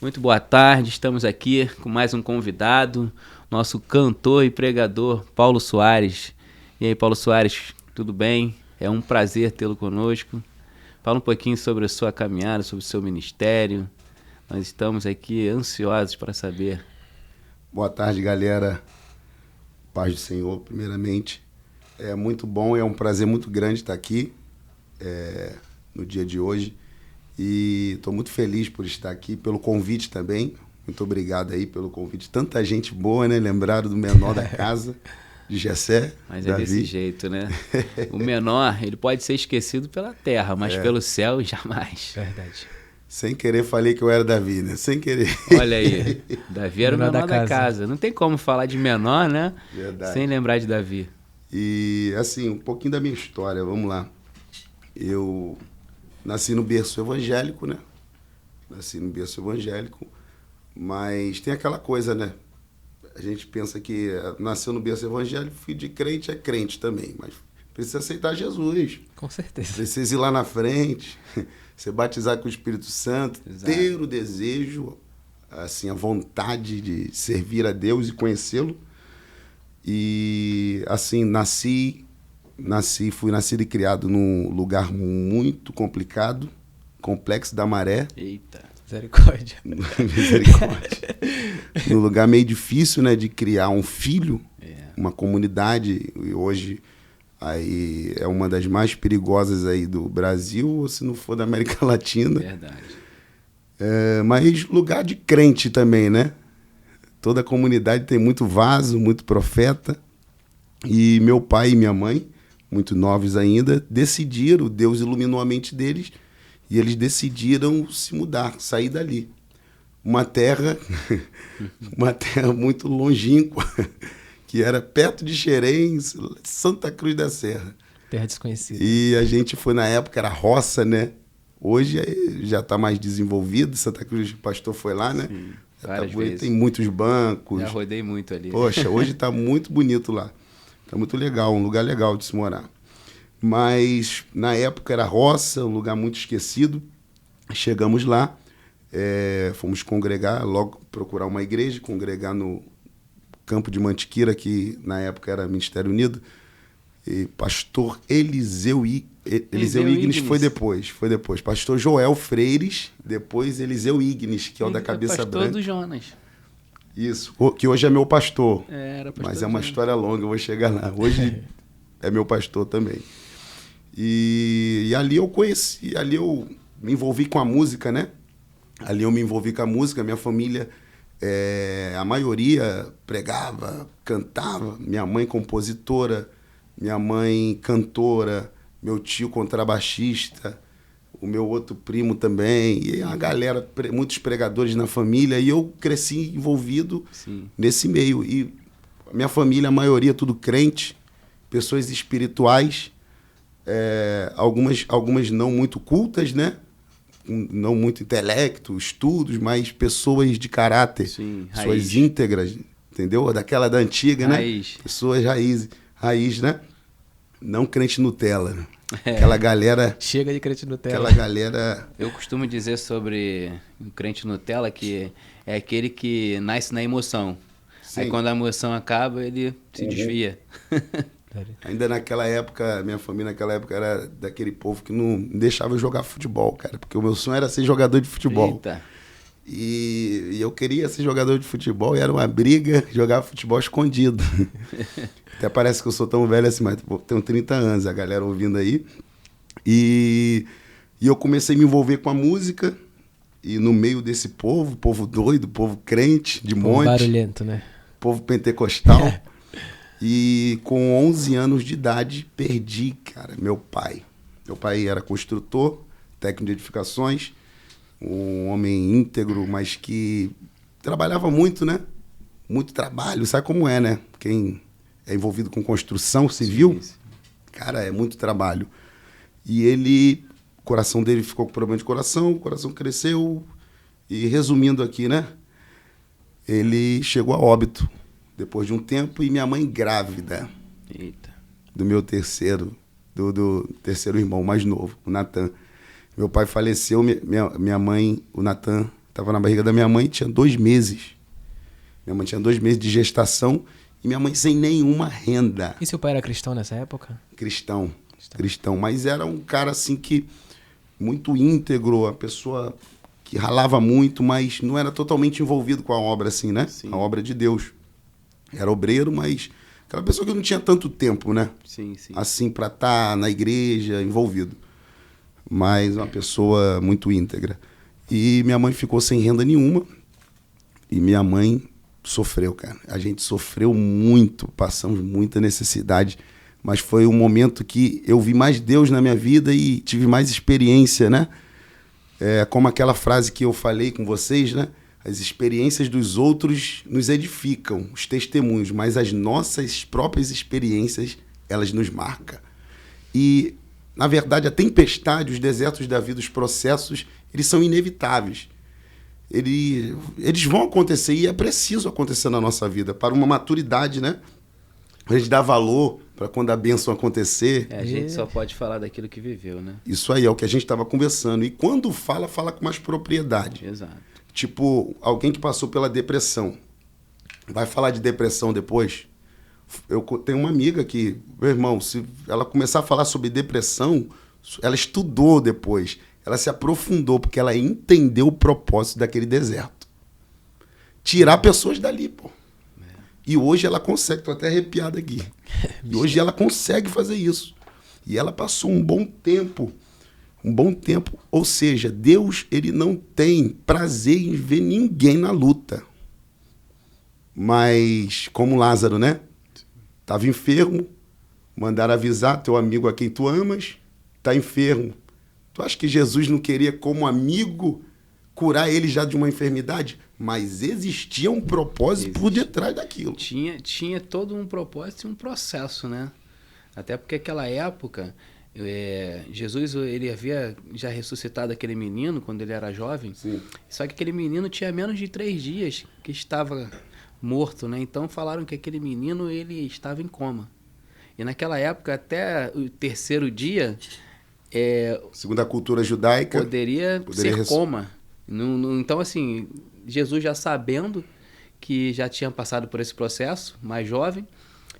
Muito boa tarde, estamos aqui com mais um convidado, nosso cantor e pregador, Paulo Soares. E aí, Paulo Soares, tudo bem? É um prazer tê-lo conosco. Fala um pouquinho sobre a sua caminhada, sobre o seu ministério. Nós estamos aqui ansiosos para saber. Boa tarde, galera. Paz do Senhor, primeiramente. É muito bom, é um prazer muito grande estar aqui no dia de hoje. E estou muito feliz por estar aqui, pelo convite também. Muito obrigado aí pelo convite. Tanta gente boa, né? Lembraram do menor da casa, de Gessé. Mas Davi. É desse jeito, né? O menor, ele pode ser esquecido pela terra, mas pelo céu, jamais. Verdade. Sem querer falei que eu era Davi, né? Sem querer. Olha aí, Davi era o menor da casa. Não tem como falar de menor, né? Verdade. Sem lembrar de Davi. E, assim, um pouquinho da minha história, vamos lá. Eu nasci no berço evangélico, né? Mas tem aquela coisa, né? A gente pensa que nasceu no berço evangélico, filho de crente é crente também, mas precisa aceitar Jesus. Com certeza. Precisa ir lá na frente, ser batizado com o Espírito Santo, Exato. ter o desejo, assim, a vontade de servir a Deus e conhecê-lo. E, assim, fui nascido e criado num lugar muito complicado, Complexo da Maré. Eita. Misericórdia. Misericórdia. Num lugar meio difícil, né, de criar um filho, uma comunidade, e hoje aí é uma das mais perigosas aí do Brasil, ou se não for da América Latina. Verdade. Mas lugar de crente também, né? Toda a comunidade tem muito vaso, muito profeta. E meu pai e minha mãe, muito novos ainda, decidiram, Deus iluminou a mente deles, e eles decidiram se mudar, sair dali. Uma terra muito longínqua, que era perto de Xerém, Santa Cruz da Serra. Terra desconhecida. E a gente foi, na época, era roça, né? Hoje já está mais desenvolvido, Santa Cruz, o pastor foi lá, né? Sim, várias vezes. Tem muitos bancos. Já rodei muito ali. Poxa, hoje está muito bonito lá. Está muito legal, um lugar legal de se morar. Mas, na época, era roça, um lugar muito esquecido. Chegamos lá, fomos congregar, logo procurar uma igreja, congregar no Campo de Mantiqueira, que na época era Ministério Unido. E pastor Eliseu Ignis foi depois. Pastor Joel Freires, depois Eliseu Ignis, que é o da cabeça pastor branca. do Jonas. Isso, que hoje é meu pastor. Era pastor Mas é uma história longa, eu vou chegar lá. Hoje é meu pastor também. E ali eu conheci, ali eu me envolvi com a música, né? Minha família, a maioria pregava, cantava. Minha mãe compositora, minha mãe cantora, meu tio contrabaixista, o meu outro primo também, e a galera, muitos pregadores na família, e eu cresci envolvido nesse meio. E minha família, a maioria, tudo crente, pessoas espirituais, algumas não muito cultas, né? Não muito intelecto, estudos, mas pessoas de caráter, pessoas íntegras, entendeu? Daquela da antiga, raiz. Né? Pessoas raiz, né? Não crente Nutella, né? Aquela galera... Chega de crente Nutella. Aquela galera... Eu costumo dizer sobre o crente Nutella que é aquele que nasce na emoção. Sim. Aí quando a emoção acaba, ele se desvia. Ainda naquela época, minha família naquela época era daquele povo que não deixava eu jogar futebol, cara. Porque o meu sonho era ser jogador de futebol. Eita. E eu queria ser jogador de futebol e era uma briga jogar futebol escondido. Até parece que eu sou tão velho assim, mas tenho 30 anos, a galera ouvindo aí. E eu comecei a me envolver com a música. E no meio desse povo doido, povo crente, de monte. Barulhento, né? Povo pentecostal. E com 11 anos de idade, perdi, cara, meu pai. Meu pai era construtor, técnico de edificações, um homem íntegro, mas que trabalhava muito, né? Muito trabalho, sabe como é, né? Quem é envolvido com construção civil, sim. Cara, é muito trabalho. E ele, o coração dele ficou com problema de coração, o coração cresceu. E resumindo aqui, né? Ele chegou a óbito depois de um tempo e minha mãe grávida. Eita. Do meu terceiro irmão mais novo, o Natan. Meu pai faleceu, minha mãe, o Natan, Estava na barriga da minha mãe, tinha 2 meses. Minha mãe tinha 2 meses de gestação e minha mãe sem nenhuma renda. E seu pai era cristão nessa época? Cristão. Mas era um cara assim que muito íntegro, a pessoa que ralava muito, mas não era totalmente envolvido com a obra assim, né? Sim. A obra de Deus. Era obreiro, mas aquela pessoa que não tinha tanto tempo, né? Sim, sim. Assim, para estar na igreja, envolvido. Mas uma pessoa muito íntegra. E minha mãe ficou sem renda nenhuma. E minha mãe sofreu, cara. A gente sofreu muito, passamos muita necessidade. Mas foi um momento que eu vi mais Deus na minha vida e tive mais experiência, né? Como aquela frase que eu falei com vocês, né? As experiências dos outros nos edificam, os testemunhos, mas as nossas próprias experiências, elas nos marcam. E, na verdade, a tempestade, os desertos da vida, os processos, eles são inevitáveis. Eles vão acontecer e é preciso acontecer na nossa vida para uma maturidade, né? A gente dá valor para quando a bênção acontecer. A gente só pode falar daquilo que viveu, né? Isso aí é o que a gente estava conversando. E quando fala com mais propriedade. Exato. Tipo, alguém que passou pela depressão. Vai falar de depressão depois? Eu tenho uma amiga que, meu irmão, se ela começar a falar sobre depressão, ela estudou depois. Ela se aprofundou, porque ela entendeu o propósito daquele deserto. Tirar pessoas dali, pô. E hoje ela consegue, tô até arrepiado aqui. E hoje ela consegue fazer isso. E ela passou um bom tempo. Ou seja, Deus, ele não tem prazer em ver ninguém na luta. Mas, como Lázaro, né? Estava enfermo, mandaram avisar teu amigo a quem tu amas, está enfermo. Tu acha que Jesus não queria, como amigo, curar ele já de uma enfermidade? Mas existia um propósito por detrás daquilo. Tinha todo um propósito e um processo, né? Até porque naquela época, Jesus ele havia já ressuscitado aquele menino quando ele era jovem. Sim. Só que aquele menino tinha menos de 3 dias que estava morto, né? Então falaram que aquele menino ele estava em coma. E naquela época, até o 3º dia... segundo a cultura judaica... Poderia ser coma. Então, assim... Jesus já sabendo que já tinha passado por esse processo, mais jovem,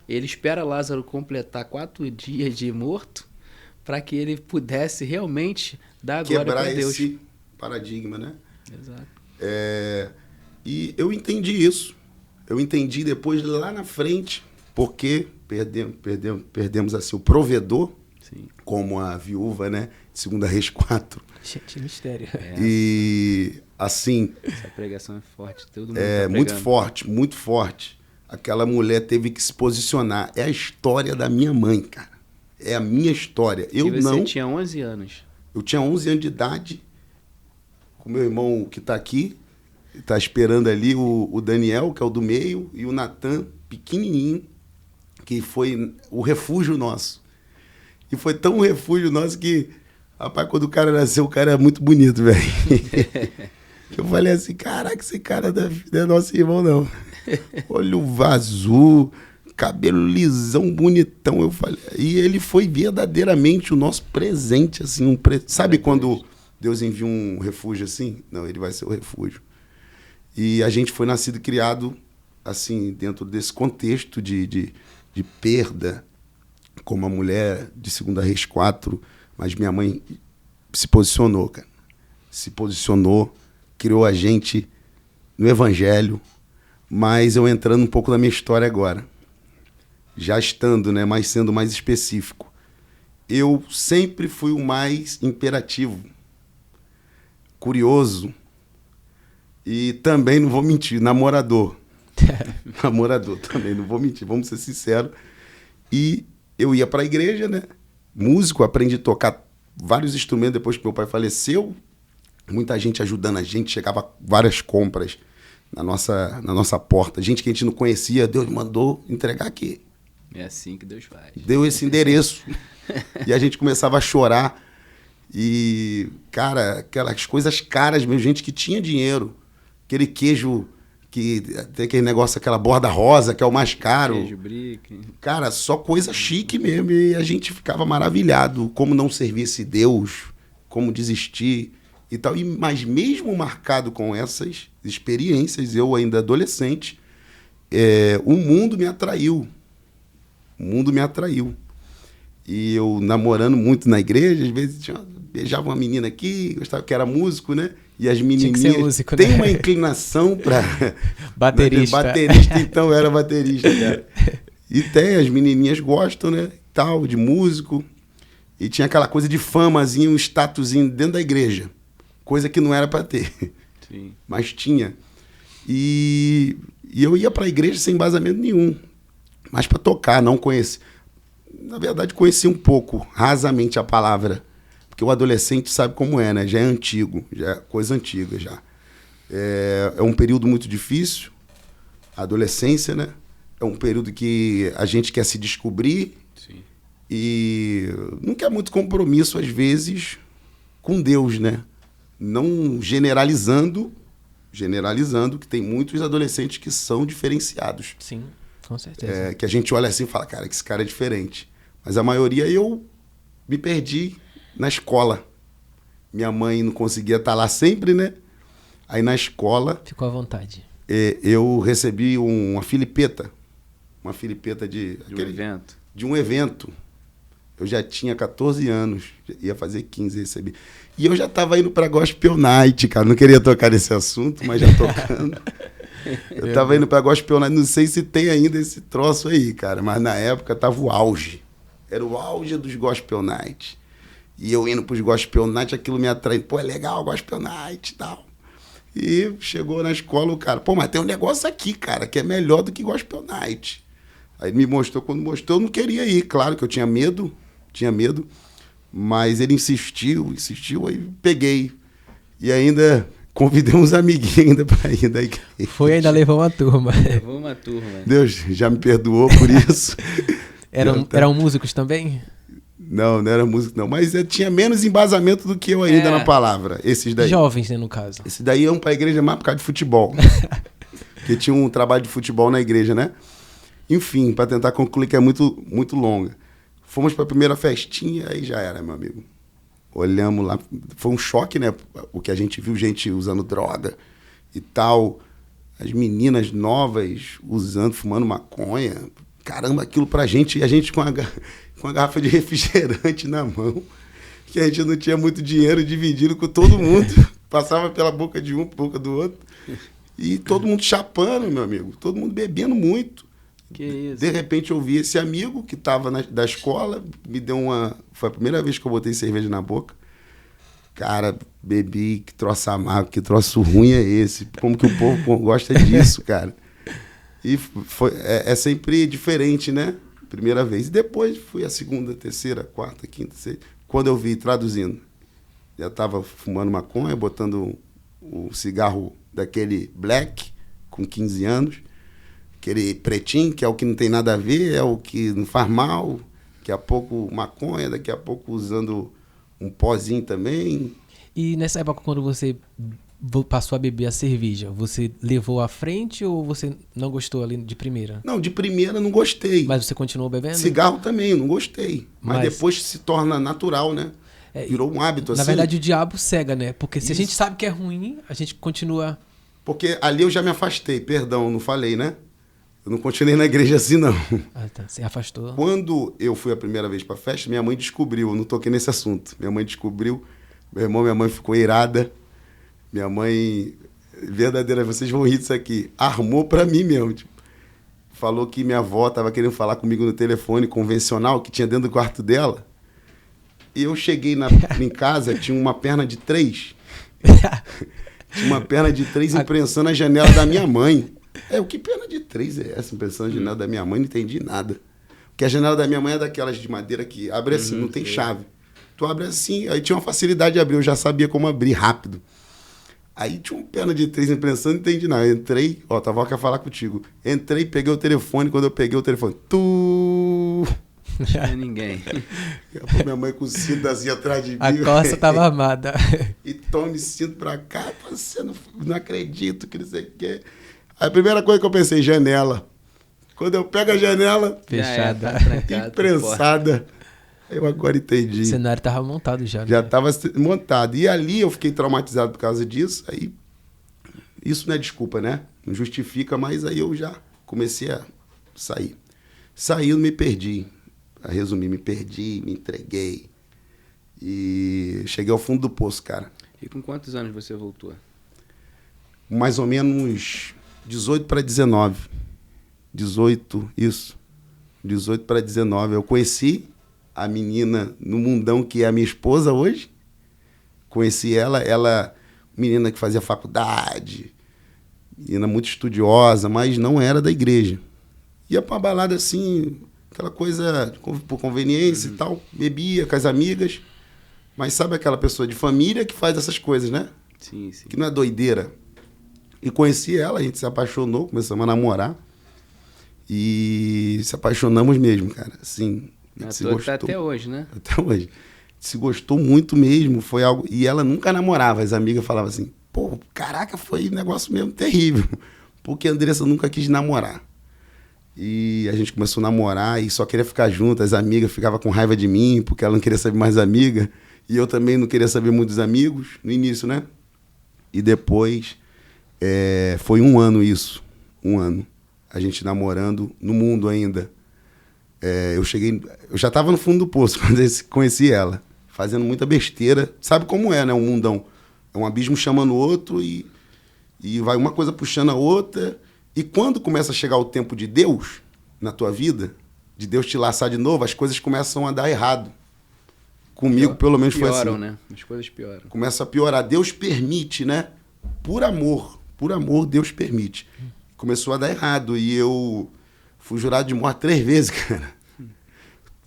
ele espera Lázaro completar 4 dias de morto para que ele pudesse realmente dar a glória para Deus. Quebrar esse paradigma, né? Exato. E eu entendi isso. Eu entendi depois lá na frente, porque perdemos assim, o provedor, sim, como a viúva, né? De 2 Reis 4. Gente, mistério. E assim... Essa pregação é forte. Todo mundo É tá muito forte, muito forte. Aquela mulher teve que se posicionar. É a história da minha mãe, cara. É a minha história. E você tinha 11 anos. Eu tinha 11 anos de idade. Com meu irmão que está aqui. Está esperando ali o Daniel, que é o do meio. E o Natan, pequenininho. Que foi o refúgio nosso. E foi tão um refúgio nosso que... Rapaz, quando o cara nasceu, o cara é muito bonito, velho. Eu falei assim, caraca, esse cara não é nosso irmão, não. Olho azul, cabelo lisão, bonitão. Eu falei, e ele foi verdadeiramente o nosso presente, assim. Sabe quando Deus envia um refúgio assim? Não, ele vai ser o refúgio. E a gente foi nascido e criado, assim, dentro desse contexto de perda, como a mulher de 2 Reis 4, mas minha mãe se posicionou, cara. Se posicionou, criou a gente no Evangelho, mas eu entrando um pouco na minha história agora, já estando, né, mas sendo mais específico. Eu sempre fui o mais imperativo, curioso e também, não vou mentir, namorador. Namorador também, não vou mentir, vamos ser sinceros. E eu ia para a igreja, né? Músico, aprendi a tocar vários instrumentos depois que meu pai faleceu. Muita gente ajudando a gente, chegava várias compras na nossa porta. Gente que a gente não conhecia, Deus mandou entregar aqui. É assim que Deus faz. Deu esse endereço. E a gente começava a chorar. E, cara, aquelas coisas caras mesmo, gente que tinha dinheiro. Aquele queijo que tem aquele negócio, aquela borda rosa, que é o mais caro. Queijo, brick. Cara, só coisa chique mesmo. E a gente ficava maravilhado. Como não servisse Deus, como desistir. e tal. Mas mesmo marcado com essas experiências, eu ainda adolescente, o mundo me atraiu. O mundo me atraiu. E eu namorando muito na igreja, às vezes beijava uma menina aqui, gostava que era músico, né? E as menininhas tinha que ser músico, têm né? uma inclinação para Baterista. baterista, então eu era baterista, cara. E as menininhas gostam, né? Tal, de músico. E tinha aquela coisa de famazinha, um statusinho dentro da igreja. Coisa que não era para ter. Sim. Mas tinha. E eu ia para a igreja sem embasamento nenhum. Mas para tocar, não conhecer. Na verdade, conheci um pouco, rasamente, a palavra. Porque o adolescente sabe como é, né? Já é antigo, já é coisa antiga já. É um período muito difícil, a adolescência, né? É um período que a gente quer se descobrir. Sim. E não quer muito compromisso, às vezes, com Deus, né? Não generalizando, que tem muitos adolescentes que são diferenciados. Sim, com certeza. Que a gente olha assim e fala, cara, que esse cara é diferente. Mas a maioria eu me perdi na escola. Minha mãe não conseguia estar lá sempre, né? Aí na escola... Ficou à vontade. Eu recebi uma filipeta. Uma filipeta de um evento. De um evento. Eu já tinha 14 anos, ia fazer 15 recebi. E eu já estava indo para Gospel Night, cara. Não queria tocar nesse assunto, mas já tocando. Eu estava indo para Gospel Night, não sei se tem ainda esse troço aí, cara. Mas na época tava o auge. Era o auge dos Gospel Night. E eu indo para os Gospel Night, aquilo me atraiu. Pô, é legal Gospel Night e tal. E chegou na escola o cara, pô, mas tem um negócio aqui, cara, que é melhor do que Gospel Night. Aí me mostrou, quando mostrou, eu não queria ir. Claro que eu tinha medo, mas ele insistiu, aí peguei. E ainda convidei uns amiguinhos ainda para ir da igreja. Foi, ainda levou uma turma. Levou uma turma. Deus já me perdoou por isso. Eram músicos também? Não era músico, não. Mas eu tinha menos embasamento do que eu ainda na palavra, esses daí. Jovens, né, no caso. Esses daí iam para a igreja mais por causa de futebol. Porque tinha um trabalho de futebol na igreja, né? Enfim, para tentar concluir, que é muito, muito longa. Fomos para a primeira festinha, aí já era, meu amigo. Olhamos lá, foi um choque, né? O que a gente viu, gente usando droga e tal. As meninas novas usando, fumando maconha. Caramba, aquilo pra gente, e a gente com a garrafa de refrigerante na mão, que a gente não tinha muito dinheiro, dividindo com todo mundo. Passava pela boca de um, boca do outro. E todo mundo chapando, meu amigo. Todo mundo bebendo muito. Que isso? De repente eu vi esse amigo que estava da escola, me deu uma... Foi a primeira vez que eu botei cerveja na boca. Cara, bebi, que troço amargo, que troço ruim é esse? Como que o povo gosta disso, cara? E é sempre diferente, né? Primeira vez. E depois fui a segunda, terceira, quarta, quinta, sexta. Quando eu vi traduzindo, já estava fumando maconha, botando o cigarro daquele black, com 15 anos. Aquele pretinho, que é o que não tem nada a ver, é o que não faz mal. Daqui a pouco maconha, daqui a pouco usando um pozinho também. E nessa época, quando você passou a beber a cerveja, você levou à frente ou você não gostou ali de primeira? Não, de primeira não gostei. Mas você continuou bebendo? Cigarro também, não gostei. Mas depois se torna natural, né? Virou um hábito, assim. Na verdade, o diabo cega, né? Porque se a gente sabe que é ruim, a gente continua... Porque ali eu já me afastei, perdão, não falei, né? Eu não continuei na igreja assim, não. Ah, tá. Você afastou. Quando eu fui a primeira vez pra festa, minha mãe descobriu, eu não toquei nesse assunto. Minha mãe descobriu, meu irmão, minha mãe ficou irada. Minha mãe, verdadeira, vocês vão rir disso aqui, armou pra mim mesmo. Tipo, falou que minha avó tava querendo falar comigo no telefone convencional que tinha dentro do quarto dela. E eu cheguei em casa, tinha uma perna de 3. Tinha uma perna de 3 imprensando a janela da minha mãe. O que perna de 3 é essa? Impressão na janela da minha mãe, não entendi nada. Porque a janela da minha mãe é daquelas de madeira que abre assim, não tem chave. Tu abre assim, aí tinha uma facilidade de abrir, eu já sabia como abrir rápido. Aí tinha uma perna de 3 impressão, não entendi nada. Eu entrei, tua avó quer falar contigo. Entrei, peguei o telefone, quando eu peguei o telefone, Não tinha ninguém. Minha mãe com o cinto assim atrás de mim. A costa tava armada. E tome cinto pra cá, você não acredito que não sei o quê. A primeira coisa que eu pensei, janela. Quando eu pego a janela... Fechada. Imprensada. Eu agora entendi. O cenário tava montado já, né? Já estava montado. E ali eu fiquei traumatizado por causa disso. Aí, isso não é desculpa, né? Não justifica, mas aí eu já comecei a sair. Saindo, me perdi. A resumir, me perdi, me entreguei. E cheguei ao fundo do poço, cara. E com quantos anos você voltou? Mais ou menos 18 para 19. 18, isso. 18 para 19. Eu conheci a menina no mundão que é a minha esposa hoje. Conheci ela, menina que fazia faculdade, menina muito estudiosa, mas não era da igreja. Ia pra uma balada assim, aquela coisa por conveniência e tal, bebia com as amigas, mas sabe aquela pessoa de família que faz essas coisas, né? Sim, sim. Que não é doideira. E conheci ela, a gente se apaixonou, começamos a namorar e se apaixonamos mesmo, cara. Assim, a gente se gostou. Tá até hoje, né? Até hoje. Se gostou muito mesmo, foi algo... E ela nunca namorava, as amigas falavam assim, pô, caraca, foi um negócio mesmo terrível, porque a Andressa nunca quis namorar. E a gente começou a namorar e só queria ficar junto, as amigas ficavam com raiva de mim, porque ela não queria saber mais amiga, e eu também não queria saber muito dos amigos, no início, né? E depois, foi 1 ano isso, 1 ano, a gente namorando no mundo ainda. Eu já estava no fundo do poço quando eu conheci ela, fazendo muita besteira. Sabe como é, né? Um mundão. É um abismo chamando o outro e vai uma coisa puxando a outra. E quando começa a chegar o tempo de Deus na tua vida, de Deus te laçar de novo, as coisas começam a dar errado. Comigo, pelo menos, foi assim. Pioram, né? As coisas pioram. Começa a piorar. Deus permite, né? Por amor, Deus permite. Começou a dar errado e eu fui jurado de morte 3 vezes, cara.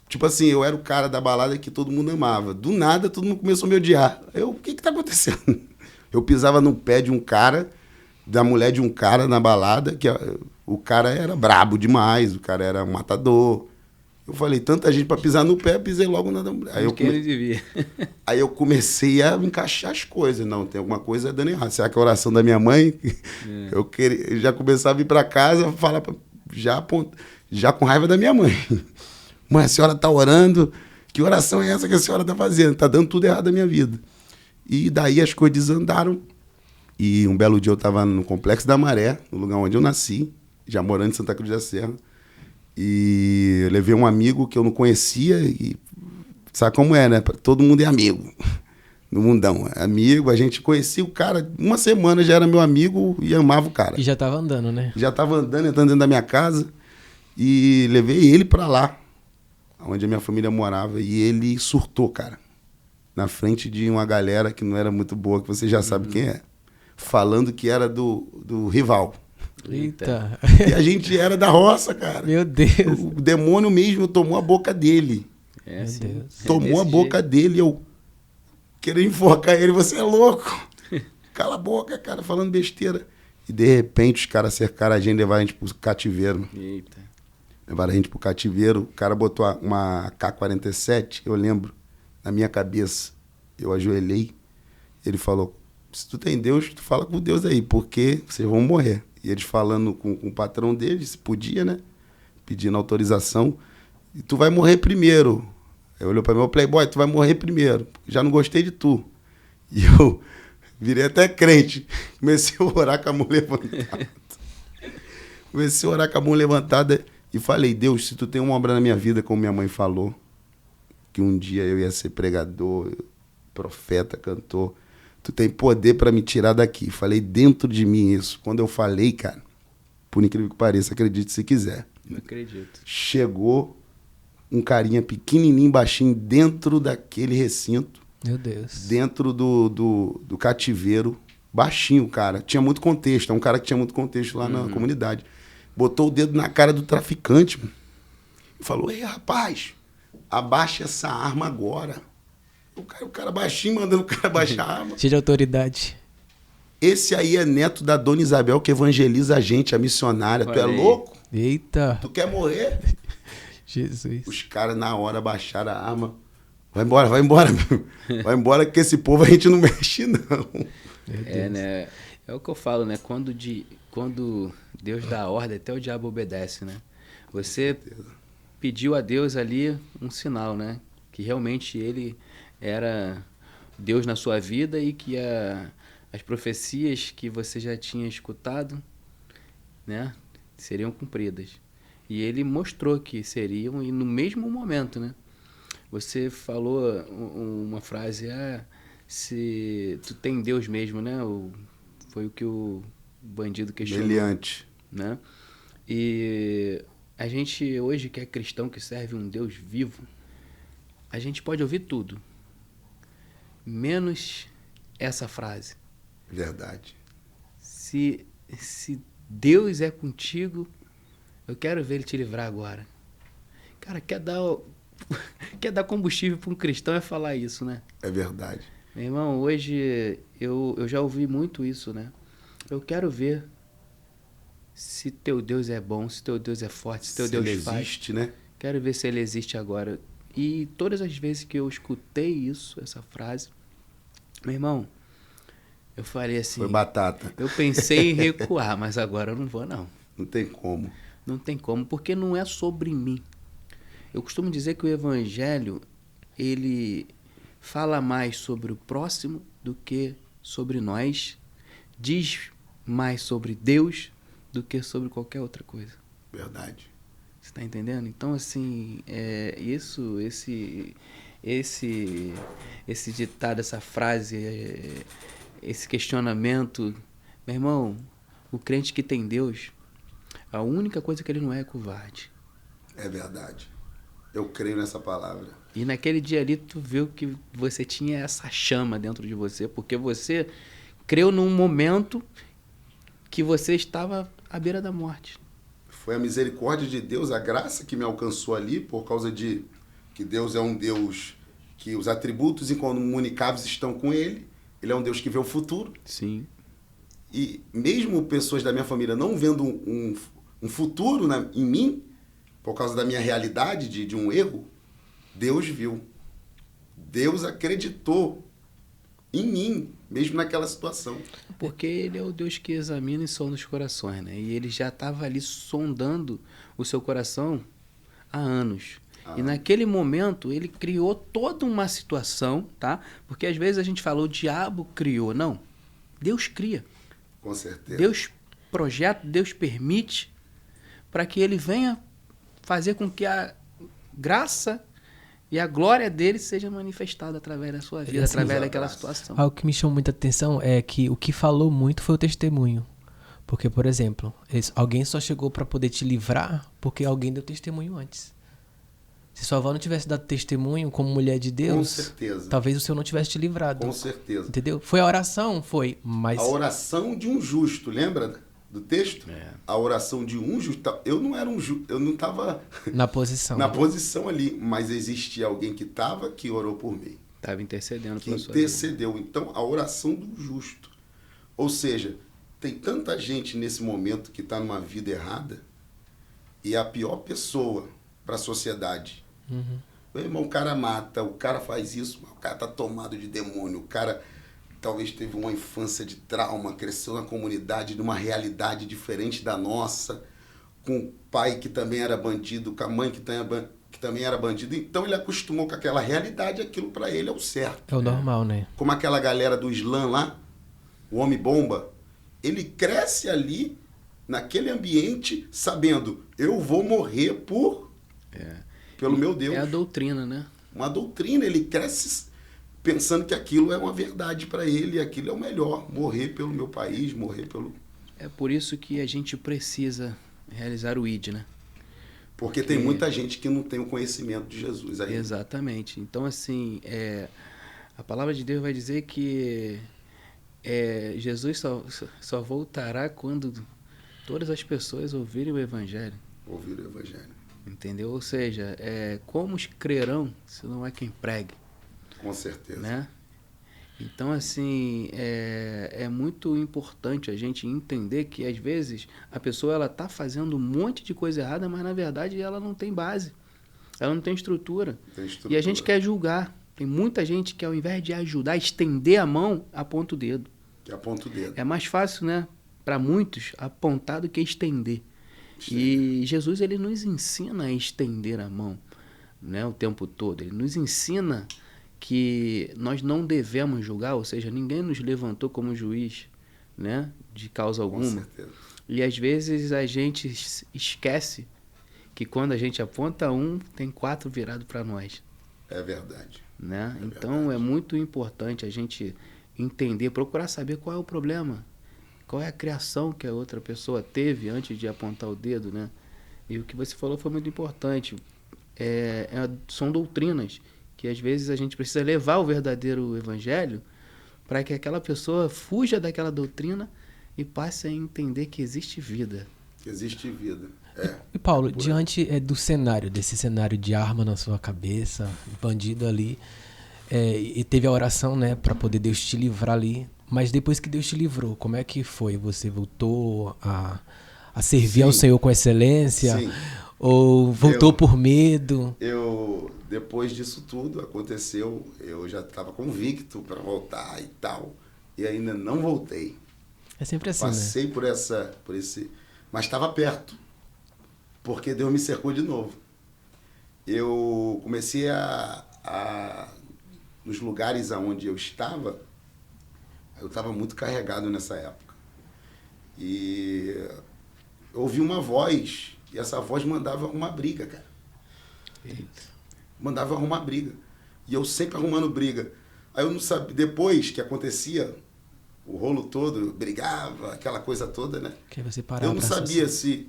Tipo assim, eu era o cara da balada que todo mundo amava. Do nada, todo mundo começou a me odiar. O que tá acontecendo? Eu pisava no pé de um cara, da mulher de um cara na balada, que o cara era brabo demais, o cara era um matador. Eu falei, tanta gente pra pisar no pé, pisei logo na da mulher. Aí eu comecei a encaixar as coisas. Não, tem alguma coisa dando errado. Será que é a oração da minha mãe? Eu já começava a vir pra casa, falar já com raiva da minha mãe. Mãe, a senhora está orando, que oração é essa que a senhora está fazendo? Está dando tudo errado na minha vida. E daí as coisas desandaram. E um belo dia eu estava no Complexo da Maré, no lugar onde eu nasci, já morando em Santa Cruz da Serra. E eu levei um amigo que eu não conhecia e sabe como é, né? Todo mundo é amigo no mundão. Amigo, a gente conhecia o cara, 1 semana já era meu amigo e amava o cara. E já estava andando, né? Já estava andando, entrando dentro da minha casa e levei ele para lá, onde a minha família morava, e ele surtou, cara, na frente de uma galera que não era muito boa, que você já sabe quem é, falando que era do rival. Eita. E a gente era da roça, cara. Meu Deus. O demônio mesmo tomou a boca dele. Meu Deus. Tomou a boca dele, eu queria enforcar ele, você é louco. Cala a boca, cara, falando besteira. E de repente os caras cercaram a gente e levaram a gente pro cativeiro. Eita. Levaram a gente pro cativeiro, o cara botou uma K-47, eu lembro, na minha cabeça. Eu ajoelhei, ele falou, se tu tem Deus, tu fala com Deus aí, porque vocês vão morrer. E eles falando com o patrão deles, se podia, né? Pedindo autorização. E tu vai morrer primeiro. Aí olhou para mim, playboy, tu vai morrer primeiro. Já não gostei de tu. E eu virei até crente. Comecei a orar com a mão levantada. E falei, Deus, se tu tem uma obra na minha vida, como minha mãe falou, que um dia eu ia ser pregador, profeta, cantor, tu tem poder para me tirar daqui. Falei dentro de mim isso. Quando eu falei, cara, por incrível que pareça, acredite se quiser. Não acredito. Chegou um carinha pequenininho, baixinho, dentro daquele recinto. Meu Deus. Dentro do cativeiro. Baixinho, cara. Tinha muito contexto. É um cara que tinha muito contexto lá na comunidade. Botou o dedo na cara do traficante. E falou, ei, rapaz, abaixa essa arma agora. O cara baixinho, mandando o cara baixar a arma. Cheio de autoridade. Esse aí é neto da Dona Isabel, que evangeliza a gente, a missionária. Olha tu é aí. louco? Eita. Tu quer morrer? Jesus. Os caras, na hora, baixaram a arma. Vai embora, meu. Vai embora, que esse povo a gente não mexe, não. Né? É o que eu falo, né? Quando Deus dá a ordem, até o diabo obedece, né? Você pediu a Deus ali um sinal, né? que realmente ele era Deus na sua vida e que as profecias que você já tinha escutado, né, seriam cumpridas. E ele mostrou que seriam, e no mesmo momento, né? Você falou uma frase, se tu tem Deus mesmo, né? Foi o que o bandido questionou. Meliante. Né? E a gente hoje que é cristão, que serve um Deus vivo, a gente pode ouvir tudo, menos essa frase. Verdade. Se Deus é contigo, eu quero ver ele te livrar agora. Cara, quer dar combustível para um cristão é falar isso, né? É verdade. Meu irmão, hoje eu já ouvi muito isso, né? Eu quero ver se teu Deus é bom, se teu Deus é forte, se teu Deus ele faz. existe, né? Quero ver se ele existe agora. E todas as vezes que eu escutei isso, essa frase, meu irmão, eu falei assim... Foi batata. Eu pensei em recuar, mas agora eu não vou, não. Não tem como. Não tem como, porque não é sobre mim. Eu costumo dizer que o Evangelho, ele fala mais sobre o próximo do que sobre nós, diz mais sobre Deus do que sobre qualquer outra coisa. Verdade. Você está entendendo? Então, assim, esse ditado, essa frase, esse questionamento, meu irmão, o crente que tem Deus, a única coisa que ele não é covarde. É verdade. Eu creio nessa palavra. E naquele dia ali tu viu que você tinha essa chama dentro de você, porque você creu num momento que você estava à beira da morte. Foi a misericórdia de Deus, a graça que me alcançou ali, por causa de que Deus é um Deus que os atributos incomunicáveis estão com Ele. Ele é um Deus que vê o futuro. Sim. E mesmo pessoas da minha família não vendo um futuro em mim, por causa da minha realidade de um erro, Deus viu. Deus acreditou em mim, mesmo naquela situação. Porque ele é o Deus que examina e sonda os corações, né? E ele já estava ali sondando o seu coração há anos. E naquele momento ele criou toda uma situação, tá? Porque às vezes a gente fala, o diabo criou. Não, Deus cria. Com certeza. Deus projeta, Deus permite para que ele venha fazer com que a graça e a glória dele seja manifestada através da sua vida, através daquela situação. Algo que me chamou muita atenção é que o que falou muito foi o testemunho. Porque, por exemplo, alguém só chegou para poder te livrar porque alguém deu testemunho antes. Se sua avó não tivesse dado testemunho como mulher de Deus, com certeza, talvez o Senhor não tivesse te livrado. Com certeza. Entendeu? Foi a oração, foi, mas... A oração de um justo, lembra do texto? É. A oração de um justo. Eu não era um justo, eu não estava na posição. na posição ali, mas existia alguém que orou por mim. Estava intercedendo Que pela sua vida. intercedeu. Então, a oração do justo. Ou seja, tem tanta gente nesse momento que está numa vida errada e é a pior pessoa para a sociedade. Uhum. Meu irmão, o cara mata, o cara faz isso, o cara tá tomado de demônio, o cara talvez teve uma infância de trauma, cresceu na comunidade, numa realidade diferente da nossa, com o pai que também era bandido, com a mãe que também era bandido. Então ele acostumou com aquela realidade, aquilo para ele é o certo. É o normal, né? Como aquela galera do Islã lá, o homem-bomba, ele cresce ali, naquele ambiente, sabendo, eu vou morrer pelo meu Deus. É a doutrina, né? Uma doutrina, ele cresce pensando que aquilo é uma verdade para ele, aquilo é o melhor, morrer pelo meu país, morrer pelo... É por isso que a gente precisa realizar o ID, né? Porque tem muita gente que não tem o conhecimento de Jesus aí. Exatamente. Então, assim, a palavra de Deus vai dizer que Jesus só voltará quando todas as pessoas ouvirem o Evangelho. Ouvir o Evangelho. Entendeu? Ou seja, como crerão se não é quem pregue? Com certeza. Né? Então, assim, é muito importante a gente entender que, às vezes, a pessoa ela tá fazendo um monte de coisa errada, mas, na verdade, ela não tem base. Ela não tem estrutura. E a gente quer julgar. Tem muita gente que, ao invés de ajudar, estender a mão, aponta o dedo. Que aponta o dedo. É mais fácil, né, para muitos, apontar do que estender. E Jesus, ele nos ensina a estender a mão. né, o tempo todo. Ele nos ensina que nós não devemos julgar, ou seja, ninguém nos levantou como juiz, né, de causa Com alguma. certeza. E às vezes a gente esquece que quando a gente aponta um, tem 4 virados para nós. É verdade. Né? É Então verdade. é muito importante a gente entender, procurar saber qual é o problema, qual é a criação que a outra pessoa teve antes de apontar o dedo, né? E o que você falou foi muito importante. São doutrinas que às vezes a gente precisa levar o verdadeiro evangelho para que aquela pessoa fuja daquela doutrina e passe a entender que existe vida. Existe vida. E Paulo, diante do cenário, desse cenário de arma na sua cabeça, bandido ali, e teve a oração, né, para poder Deus te livrar ali, mas depois que Deus te livrou, como é que foi? Você voltou a servir ao Senhor com excelência? Sim. Ou voltou por medo? Depois disso tudo aconteceu, eu já estava convicto para voltar e tal, e ainda não voltei. É sempre assim, Passei né? por esse, mas estava perto, porque Deus me cercou de novo. Eu comecei nos lugares aonde eu estava muito carregado nessa época. E eu ouvi uma voz, e essa voz mandava arrumar briga, cara. Mandava arrumar briga. E eu sempre arrumando briga. Aí eu não sabia, depois que acontecia o rolo todo, eu brigava, aquela coisa toda, né? Que você parava Eu não sabia se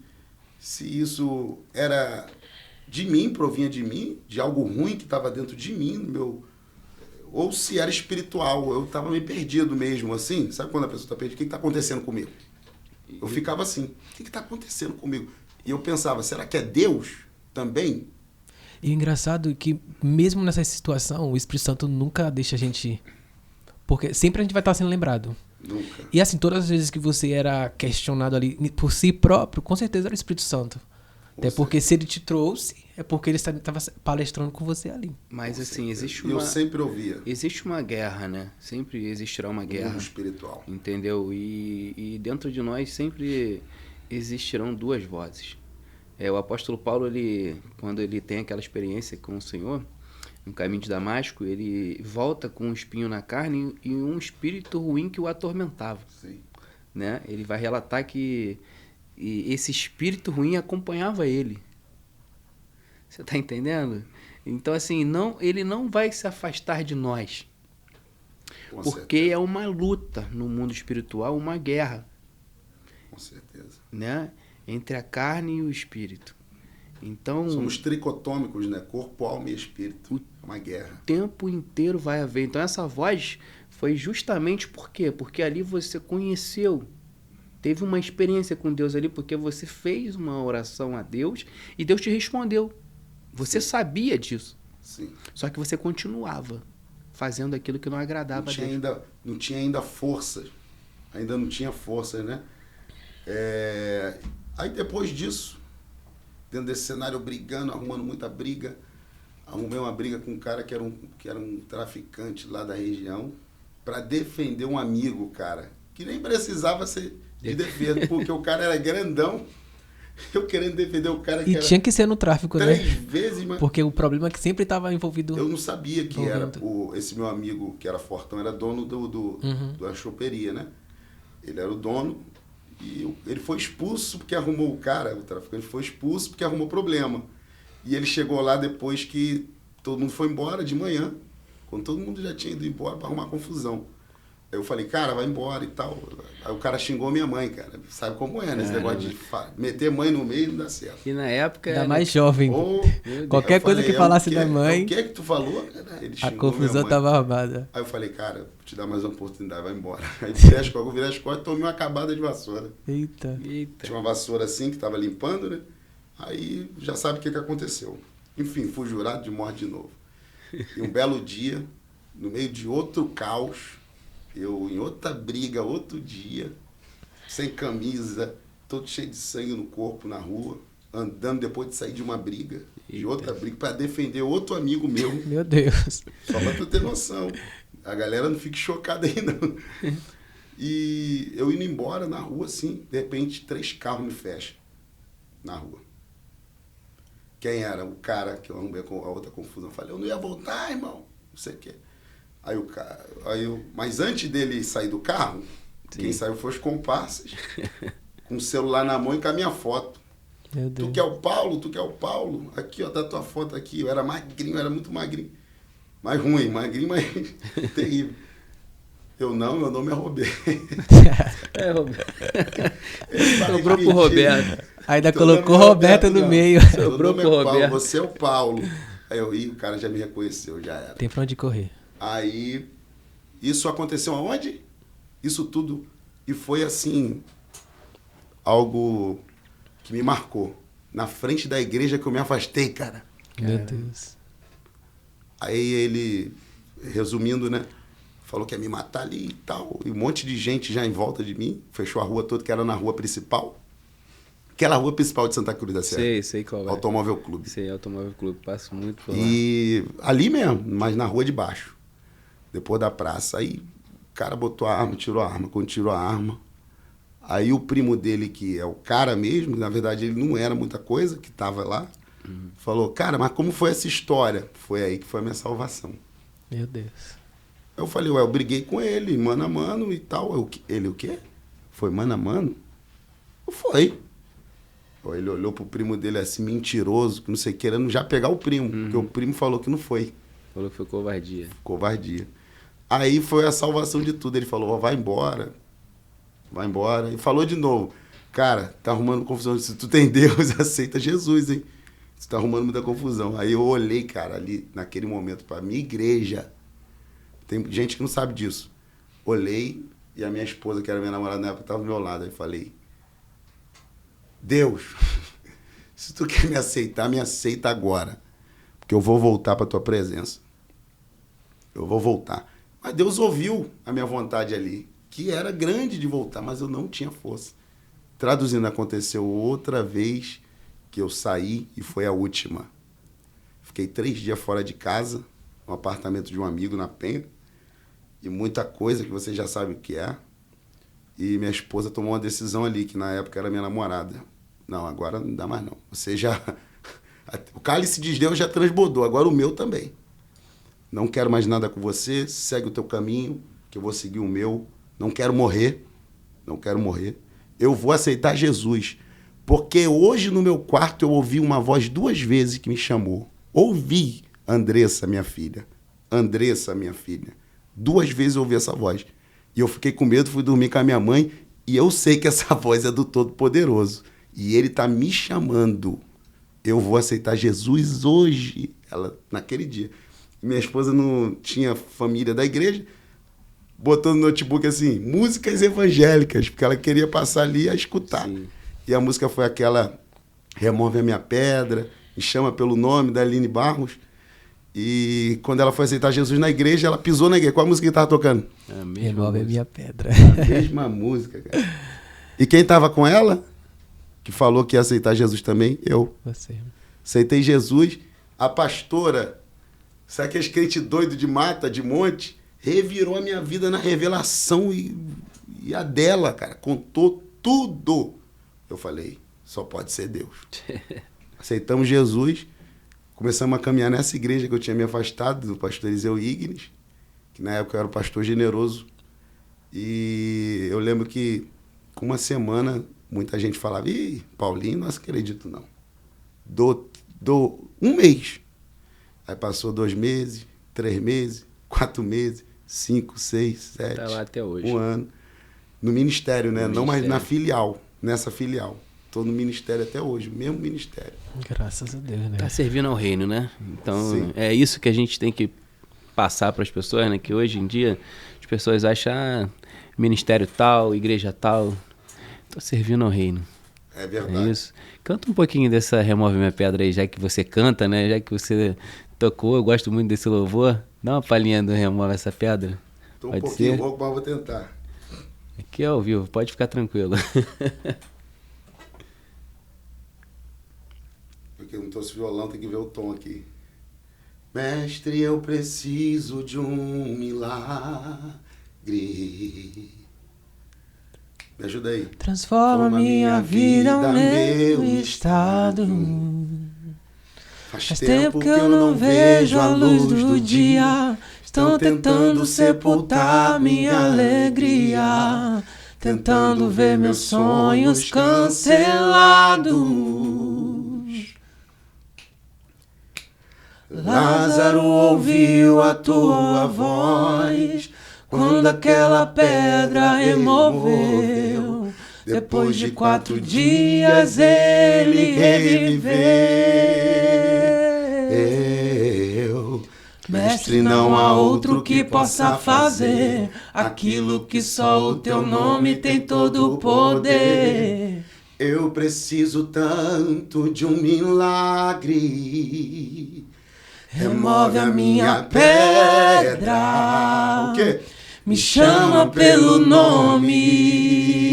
isso era de mim, provinha de mim, de algo ruim que estava dentro de mim, no meu, ou se era espiritual. Eu estava meio perdido mesmo, assim. Sabe quando a pessoa está perdida? O que está acontecendo comigo? Eu ficava assim, o que está acontecendo comigo? E eu pensava, será que é Deus também? E o engraçado é que, mesmo nessa situação, o Espírito Santo nunca deixa a gente... Porque sempre a gente vai estar sendo lembrado. Nunca. E assim, todas as vezes que você era questionado ali por si próprio, com certeza era o Espírito Santo. Até porque se ele te trouxe, é porque ele estava palestrando com você ali. Mas assim, Eu sempre ouvia. Existe uma guerra, né? Sempre existirá uma guerra. Mundo espiritual. Entendeu? E dentro de nós sempre existirão 2 vozes. O apóstolo Paulo, quando ele tem aquela experiência com o Senhor, no caminho de Damasco, ele volta com um espinho na carne e um espírito ruim que o atormentava. Sim. Né? Ele vai relatar que esse espírito ruim acompanhava ele. Você está entendendo? Então, assim, ele não vai se afastar de nós. Com Porque certeza. é uma luta no mundo espiritual, uma guerra. Com certeza. Né? Entre a carne e o espírito. Então, Somos tricotômicos, né? Corpo, alma e espírito. É uma guerra. o tempo inteiro vai haver. Então, essa voz foi justamente por quê? Porque ali você conheceu, teve uma experiência com Deus ali, porque você fez uma oração a Deus e Deus te respondeu. Você sabia disso. Sim. Só que você continuava fazendo aquilo que não agradava a Deus. Não tinha ainda forças. Ainda não tinha forças, né? Aí depois disso, dentro desse cenário, brigando, arrumando muita briga, arrumei uma briga com um cara que era um traficante lá da região para defender um amigo, cara, que nem precisava ser de defesa, porque o cara era grandão. Eu querendo defender o cara que E era tinha que ser no tráfico, 3 né? vezes, mas Porque o problema é que sempre estava envolvido... eu não sabia que era Envolvendo. esse meu amigo, que era fortão, era dono da choperia, né? Ele era o dono e ele foi expulso porque arrumou o traficante foi expulso porque arrumou problema. E ele chegou lá depois que todo mundo foi embora de manhã, quando todo mundo já tinha ido embora para arrumar confusão. Aí eu falei, cara, vai embora e tal. Aí o cara xingou minha mãe, cara. Sabe como é, né? Esse negócio de meter mãe no meio não dá certo. E na época... Ainda mais jovem. Qualquer coisa que falasse da mãe, O que é que tu falou? Ele a xingou confusão minha mãe. estava armada. Aí eu falei, cara, vou te dar mais uma oportunidade, vai embora. Aí virei as costas e tomei uma acabada de vassoura. Eita. Eita. Tinha uma vassoura assim que tava limpando, né? Aí já sabe o que aconteceu. Enfim, fui jurado de morte de novo. E um belo dia, no meio de outro caos, eu em outra briga, outro dia, sem camisa, todo cheio de sangue no corpo, na rua, andando depois de sair de uma briga, de outra briga, para defender outro amigo meu. Meu Deus. Só pra tu ter noção. A galera não fique chocada aí, não. E eu indo embora na rua, assim, de repente, 3 carros me fecham na rua. quem era o cara, que eu arrumei a outra confusão. Eu falei, eu não ia voltar, irmão, não sei o quê. Aí o cara, mas antes dele sair do carro, Sim. quem saiu foi os comparsas, com o celular na mão e com a minha foto. Meu Deus. Tu quer o Paulo? Tu quer o Paulo? Aqui, ó, tá tua foto aqui. Eu era magrinho, era muito magrinho. Mais ruim, magrinho, mas terrível. Eu não, meu nome é Roberto. Roberto. Sobrou pro Roberto. Ainda colocou Roberto no meio. Sobrou pro Paulo, Roberto. você é o Paulo. Aí eu ri, o cara já me reconheceu, já era. Tem pra onde correr. Aí, isso aconteceu aonde? Isso tudo. E foi assim, algo que me marcou. Na frente da igreja que eu me afastei, cara. Meu Deus. Aí ele, resumindo, né? Falou que ia me matar ali e tal. E um monte de gente já em volta de mim. Fechou a rua toda, que era na rua principal. Aquela rua principal de Santa Cruz da Serra. Sei qual é. Automóvel Clube. Sei, Automóvel Clube. Passo muito por lá. E ali mesmo, mas na rua de baixo. Depois da praça. Aí o cara botou a arma, tirou a arma. Quando tirou a arma, aí o primo dele, que é o cara mesmo, na verdade ele não era muita coisa, que tava lá, falou, cara, mas como foi essa história? Foi aí que foi a minha salvação. Meu Deus. Eu falei, ué, eu briguei com ele, mano a mano e tal. Ele o quê? Foi mano a mano? Foi. Ele olhou pro primo dele assim, mentiroso, que não sei, querendo já pegar o primo, porque o primo falou que não foi. Falou que foi covardia. Covardia. Aí foi a salvação de tudo. Ele falou, ó, vai embora. Vai embora. E falou de novo, cara, tá arrumando confusão. Se tu tem Deus, aceita Jesus, hein? Você tá arrumando muita confusão. Aí eu olhei, cara, ali, naquele momento, pra minha igreja. Tem gente que não sabe disso. Olhei e a minha esposa, que era minha namorada na época, estava do meu lado. Aí falei, Deus, se tu quer me aceitar, me aceita agora. Porque eu vou voltar para tua presença. Eu vou voltar. Mas Deus ouviu a minha vontade ali, que era grande de voltar, mas eu não tinha força. Traduzindo, aconteceu outra vez que eu saí e foi a última. Fiquei 3 dias fora de casa, no apartamento de um amigo na Penha. E muita coisa que você já sabe o que é. E minha esposa tomou uma decisão ali, que na época era minha namorada. Não, agora não dá mais não. Você já... O cálice de Deus já transbordou, agora o meu também. Não quero mais nada com você, segue o teu caminho, que eu vou seguir o meu. Não quero morrer, não quero morrer. Eu vou aceitar Jesus. Porque hoje no meu quarto eu ouvi uma voz 2 vezes que me chamou. Ouvi, Andressa, minha filha. Andressa, minha filha. 2 vezes eu ouvi essa voz. E eu fiquei com medo, fui dormir com a minha mãe. E eu sei que essa voz é do Todo-Poderoso. E ele está me chamando. Eu vou aceitar Jesus hoje. Ela, naquele dia. Minha esposa não tinha família da igreja. Botou no notebook assim, músicas evangélicas. Porque ela queria passar ali a escutar. Sim. E a música foi aquela Remove a Minha Pedra, Me Chama Pelo Nome, da Aline Barros. E quando ela foi aceitar Jesus na igreja, ela pisou na igreja. Qual a música que estava tocando? Remove a minha pedra. A mesma música, cara. E quem estava com ela, que falou que ia aceitar Jesus também? Eu. Você. Aceitei Jesus. A pastora, sabe aqueles crente doido de mata, de monte? Revirou a minha vida na revelação e a dela, cara. Contou tudo. Eu falei, só pode ser Deus. Aceitamos Jesus. Começamos a caminhar nessa igreja que eu tinha me afastado, do pastor Eliseu Ignis, que na época eu era o pastor generoso. E eu lembro que, com uma semana, muita gente falava, ih, Paulinho, não acredito não. Dou 1 mês. Aí passou 2 meses, 3 meses, 4 meses, 5, 6, 7. Tá lá até hoje. 1 ano. No ministério, né? No não mais ministério. na filial, nessa filial. Estou no ministério até hoje, o mesmo ministério. Graças a Deus, né? Tá servindo ao reino, né? Então, Sim. é isso que a gente tem que passar para as pessoas, né? Que hoje em dia as pessoas acham, ministério tal, igreja tal. Tô servindo ao reino. É verdade. É isso. Canta um pouquinho dessa Remove Minha Pedra aí, já que você canta, né? Já que você tocou, eu gosto muito desse louvor. Dá uma palhinha do Remove Essa Pedra. Tô um Pode pouquinho ser? rouco, mas vou tentar. Aqui é ao vivo, pode ficar tranquilo. Porque eu não trouxe violão, tem que ver o tom aqui. Mestre, eu preciso de um milagre. Me ajuda aí. Transforma minha vida, meu estado. Faz tempo que eu não vejo a luz do dia. Estão tentando sepultar minha alegria, tentando ver meus sonhos cancelados. Lázaro ouviu a tua voz quando aquela pedra removeu. Depois de 4 dias ele reviveu. Mestre, não há outro que possa fazer aquilo que só o teu nome tem todo o poder. Eu preciso tanto de um milagre. Remove a minha pedra. O quê? Me chama pelo nome.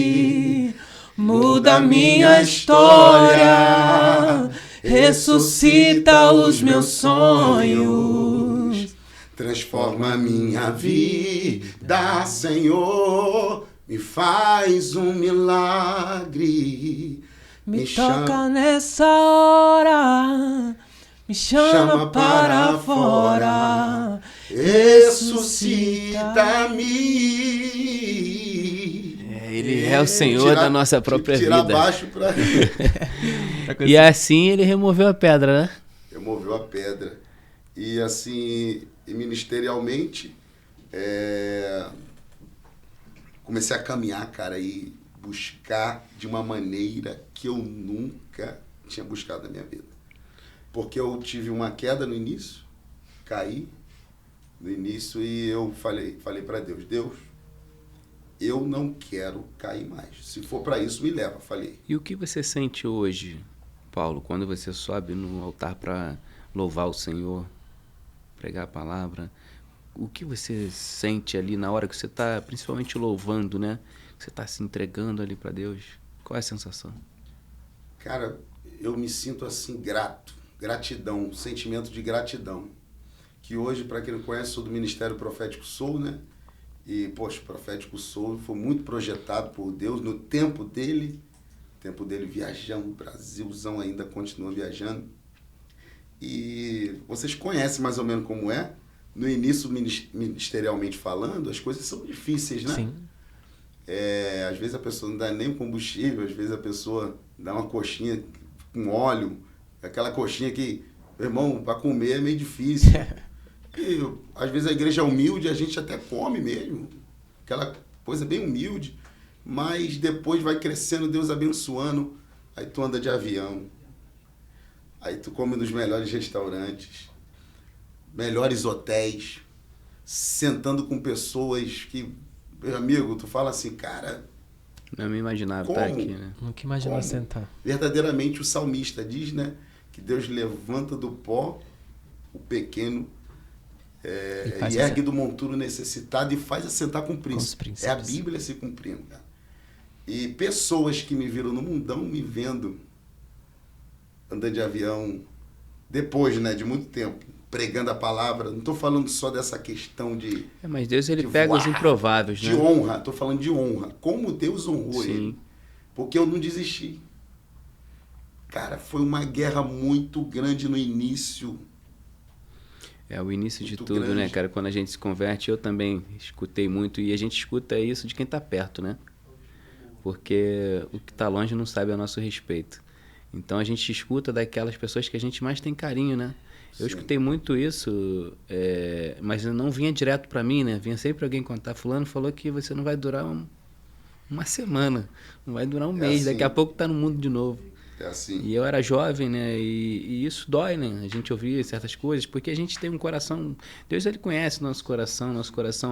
Muda minha história. Ressuscita os meus sonhos. Transforma minha vida, Senhor. Me faz um milagre. Me toca nessa hora. Me chama para fora. Ressuscita-me. Ele é o Senhor da nossa própria vida. Abaixo pra... E assim ele removeu a pedra, né? Removeu a pedra. E assim, ministerialmente, comecei a caminhar, cara, e buscar de uma maneira que eu nunca tinha buscado na minha vida. Porque eu tive uma queda no início, caí no início e eu falei para Deus, eu não quero cair mais. Se for para isso, me leva, falei. E o que você sente hoje, Paulo, quando você sobe no altar para louvar o Senhor, pregar a palavra? O que você sente ali na hora que você está, principalmente louvando, né? Que você está se entregando ali para Deus? Qual é a sensação? Cara, eu me sinto assim gratidão, um sentimento de gratidão. Que hoje, para quem não conhece, sou do Ministério Profético Soul, né? E, poxa, o Profético Soul foi muito projetado por Deus no tempo dele viajando, o Brasilzão ainda continua viajando. E vocês conhecem mais ou menos como é. No início, ministerialmente falando, as coisas são difíceis, né? Sim. Às vezes a pessoa não dá nem o combustível, às vezes a pessoa dá uma coxinha com óleo, aquela coxinha que, meu irmão, para comer é meio difícil. E, às vezes a igreja é humilde, a gente até come mesmo, aquela coisa bem humilde, mas depois vai crescendo, Deus abençoando, aí tu anda de avião, aí tu come nos melhores restaurantes, melhores hotéis, sentando com pessoas que, meu amigo, tu fala assim, cara... Não me imaginava estar aqui, né? Nunca imaginou sentar. Verdadeiramente o salmista diz, né, que Deus levanta do pó o pequeno e ergue do monturo necessitado e faz assentar com o príncipe. É a Bíblia se cumprindo, cara. E pessoas que me viram no mundão me vendo andando de avião depois, né, de muito tempo, pregando a palavra. Não estou falando só dessa questão de... mas Deus, ele pega os improváveis, né? De honra, estou falando de honra. Como Deus honrou ele. Porque eu não desisti. Cara, foi uma guerra muito grande no início. É o início de tudo, grande, né, cara? Quando a gente se converte, eu também escutei muito, e a gente escuta isso de quem está perto, né? Porque o que está longe não sabe a nosso respeito. Então a gente escuta daquelas pessoas que a gente mais tem carinho, né? Eu escutei muito isso, mas não vinha direto para mim, né? Vinha sempre alguém contar, fulano falou que você não vai durar uma semana, não vai durar um mês, assim. Daqui a pouco tá no mundo de novo. É assim. E eu era jovem, né? E isso dói, né? A gente ouvir certas coisas, porque a gente tem um coração... Deus, ele conhece nosso coração,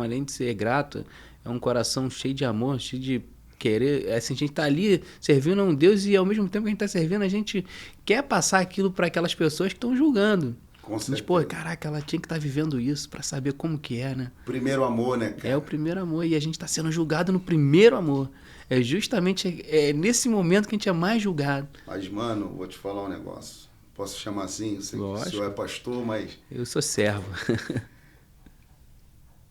além de ser grato, é um coração cheio de amor, cheio de querer... Assim, a gente tá ali servindo a um Deus e ao mesmo tempo que a gente tá servindo, a gente quer passar aquilo para aquelas pessoas que estão julgando. Com certeza. Mas, pô, caraca, ela tinha que estar vivendo isso para saber como que é, né? Primeiro amor, né, cara? É o primeiro amor, e a gente tá sendo julgado no primeiro amor. É justamente nesse momento que a gente é mais julgado. Mas, mano, vou te falar um negócio. Posso chamar assim? Eu sei que o senhor é pastor, mas... Eu sou servo.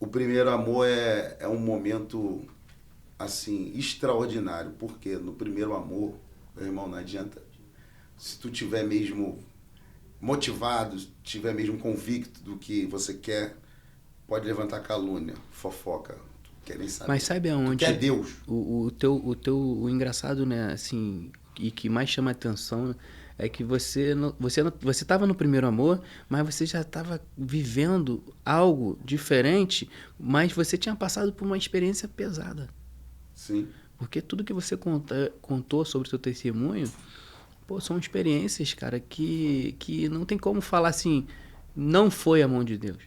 O primeiro amor é um momento, assim, extraordinário. Porque no primeiro amor, meu irmão, não adianta. Se tu tiver mesmo motivado, estiver mesmo convicto do que você quer, pode levantar calúnia, fofoca, quer nem saber. Mas sabe aonde? Tu quer Deus. O engraçado, né, assim, e que mais chama atenção é que você estava no primeiro amor, mas você já estava vivendo algo diferente, mas você tinha passado por uma experiência pesada. Sim. Porque tudo que você contou sobre o seu testemunho, pô, são experiências, cara, que não tem como falar assim, não foi a mão de Deus.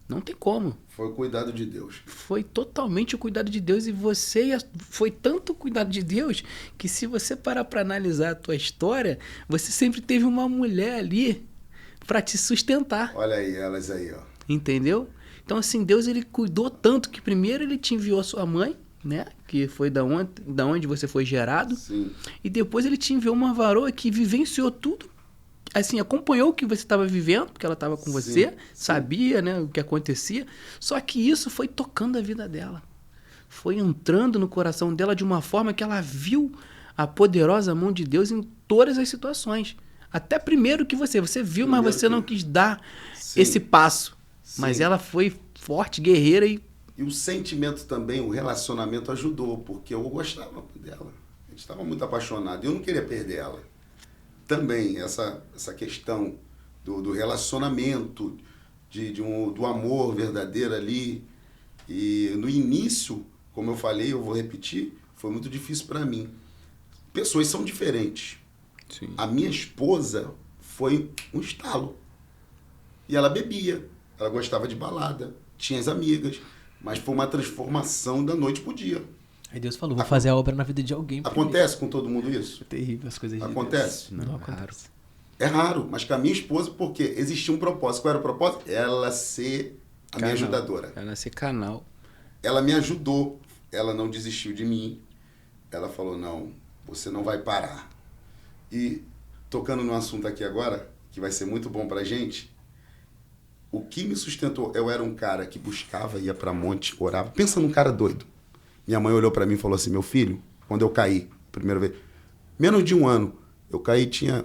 Não tem como. Foi o cuidado de Deus. Foi totalmente o cuidado de Deus e você foi tanto o cuidado de Deus que se você parar para analisar a tua história, você sempre teve uma mulher ali para te sustentar. Olha aí, elas aí, ó. Entendeu? Então assim, Deus ele cuidou tanto que primeiro ele te enviou a sua mãe, né? Que foi da onde você foi gerado. Sim. E depois ele te enviou uma varoa que vivenciou tudo. Assim, acompanhou o que você estava vivendo, porque ela estava com você, sabia, né, o que acontecia. Só que isso foi tocando a vida dela. Foi entrando no coração dela de uma forma que ela viu a poderosa mão de Deus em todas as situações. Até primeiro que você viu, mas você não quis dar esse passo. Sim. Mas ela foi forte, guerreira e... E o sentimento também, o relacionamento ajudou, porque eu gostava dela. A gente estava muito apaixonado e eu não queria perder ela. Também essa questão do relacionamento, do amor verdadeiro ali. E no início, como eu falei, eu vou repetir, foi muito difícil para mim. Pessoas são diferentes. Sim. A minha esposa foi um estalo. E ela bebia, ela gostava de balada, tinha as amigas, mas foi uma transformação da noite pro dia. Aí Deus falou, vou fazer a obra na vida de alguém. Acontece com todo mundo isso? É terrível as coisas de Acontece? Deus. Não acontece. É raro, mas com a minha esposa, porque existia um propósito. Qual era o propósito? Ela ser a minha ajudadora. Ela ser canal. Ela me ajudou, ela não desistiu de mim. Ela falou, não, você não vai parar. E tocando num assunto aqui agora, que vai ser muito bom pra gente, o que me sustentou, eu era um cara que buscava, ia pra monte, orava. Pensa num cara doido. Minha mãe olhou pra mim e falou assim, meu filho, quando eu caí, primeira vez, menos de um ano, eu caí, tinha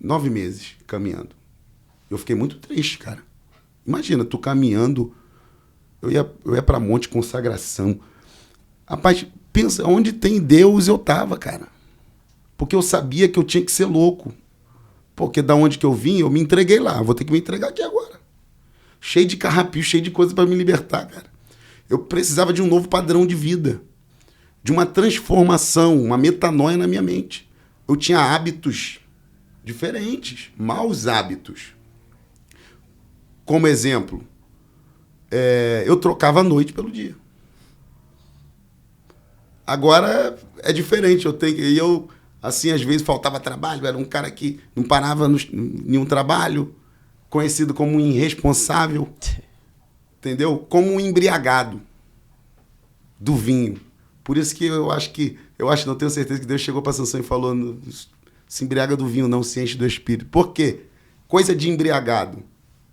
9 meses caminhando. Eu fiquei muito triste, cara. Imagina, tu caminhando, eu ia pra monte, consagração. Rapaz, pensa, onde tem Deus eu tava, cara. Porque eu sabia que eu tinha que ser louco. Porque da onde que eu vim, eu me entreguei lá. Vou ter que me entregar aqui agora. Cheio de carrapio, cheio de coisa pra me libertar, cara. Eu precisava de um novo padrão de vida. De uma transformação, uma metanoia na minha mente. Eu tinha hábitos diferentes, maus hábitos. Como exemplo, eu trocava a noite pelo dia. Agora é diferente. Eu, assim, às vezes faltava trabalho. Era um cara que não parava em nenhum trabalho, conhecido como um irresponsável, entendeu? Como um embriagado do vinho. Por isso que não tenho certeza que Deus chegou para Sansão e falou, se embriaga do vinho, não se enche do espírito. Por quê? Coisa de embriagado.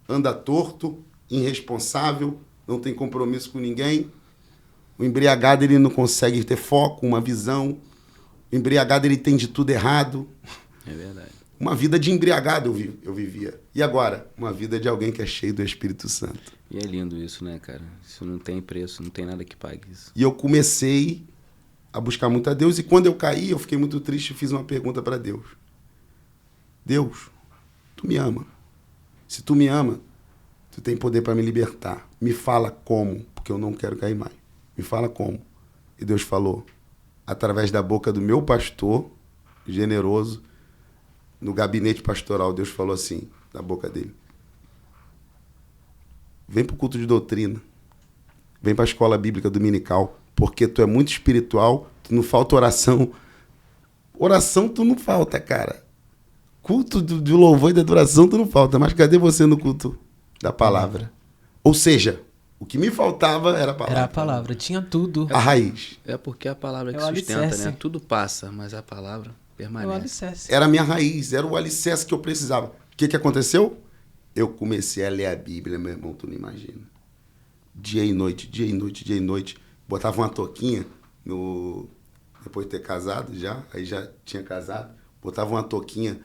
Anda torto, irresponsável, não tem compromisso com ninguém. O embriagado, ele não consegue ter foco, uma visão. O embriagado, ele tem de tudo errado. É verdade. Uma vida de embriagado eu vivia. E agora? Uma vida de alguém que é cheio do Espírito Santo. E é lindo isso, né, cara? Isso não tem preço, não tem nada que pague isso. E eu comecei a buscar muito a Deus. E quando eu caí, eu fiquei muito triste e fiz uma pergunta para Deus. Deus, tu me ama. Se tu me ama, tu tem poder para me libertar. Me fala como, porque eu não quero cair mais. Me fala como. E Deus falou, através da boca do meu pastor, generoso, no gabinete pastoral, Deus falou assim, da boca dele. Vem pro culto de doutrina. Vem pra escola bíblica dominical. Porque tu é muito espiritual, tu não falta oração. Oração tu não falta, cara. Culto de louvor e de adoração tu não falta. Mas cadê você no culto da palavra? Ou seja, o que me faltava era a palavra. Era a palavra, tinha tudo. A raiz. É porque a palavra que É o sustenta, alicerce. né? Tudo passa, mas a palavra É o permanece. alicerce. Era a minha raiz, era o alicerce que eu precisava. O que aconteceu? Eu comecei a ler a Bíblia, meu irmão, tu não imagina. Dia e noite, dia e noite, dia e noite. Botava uma touquinha depois de ter casado já, aí já tinha casado. Botava uma touquinha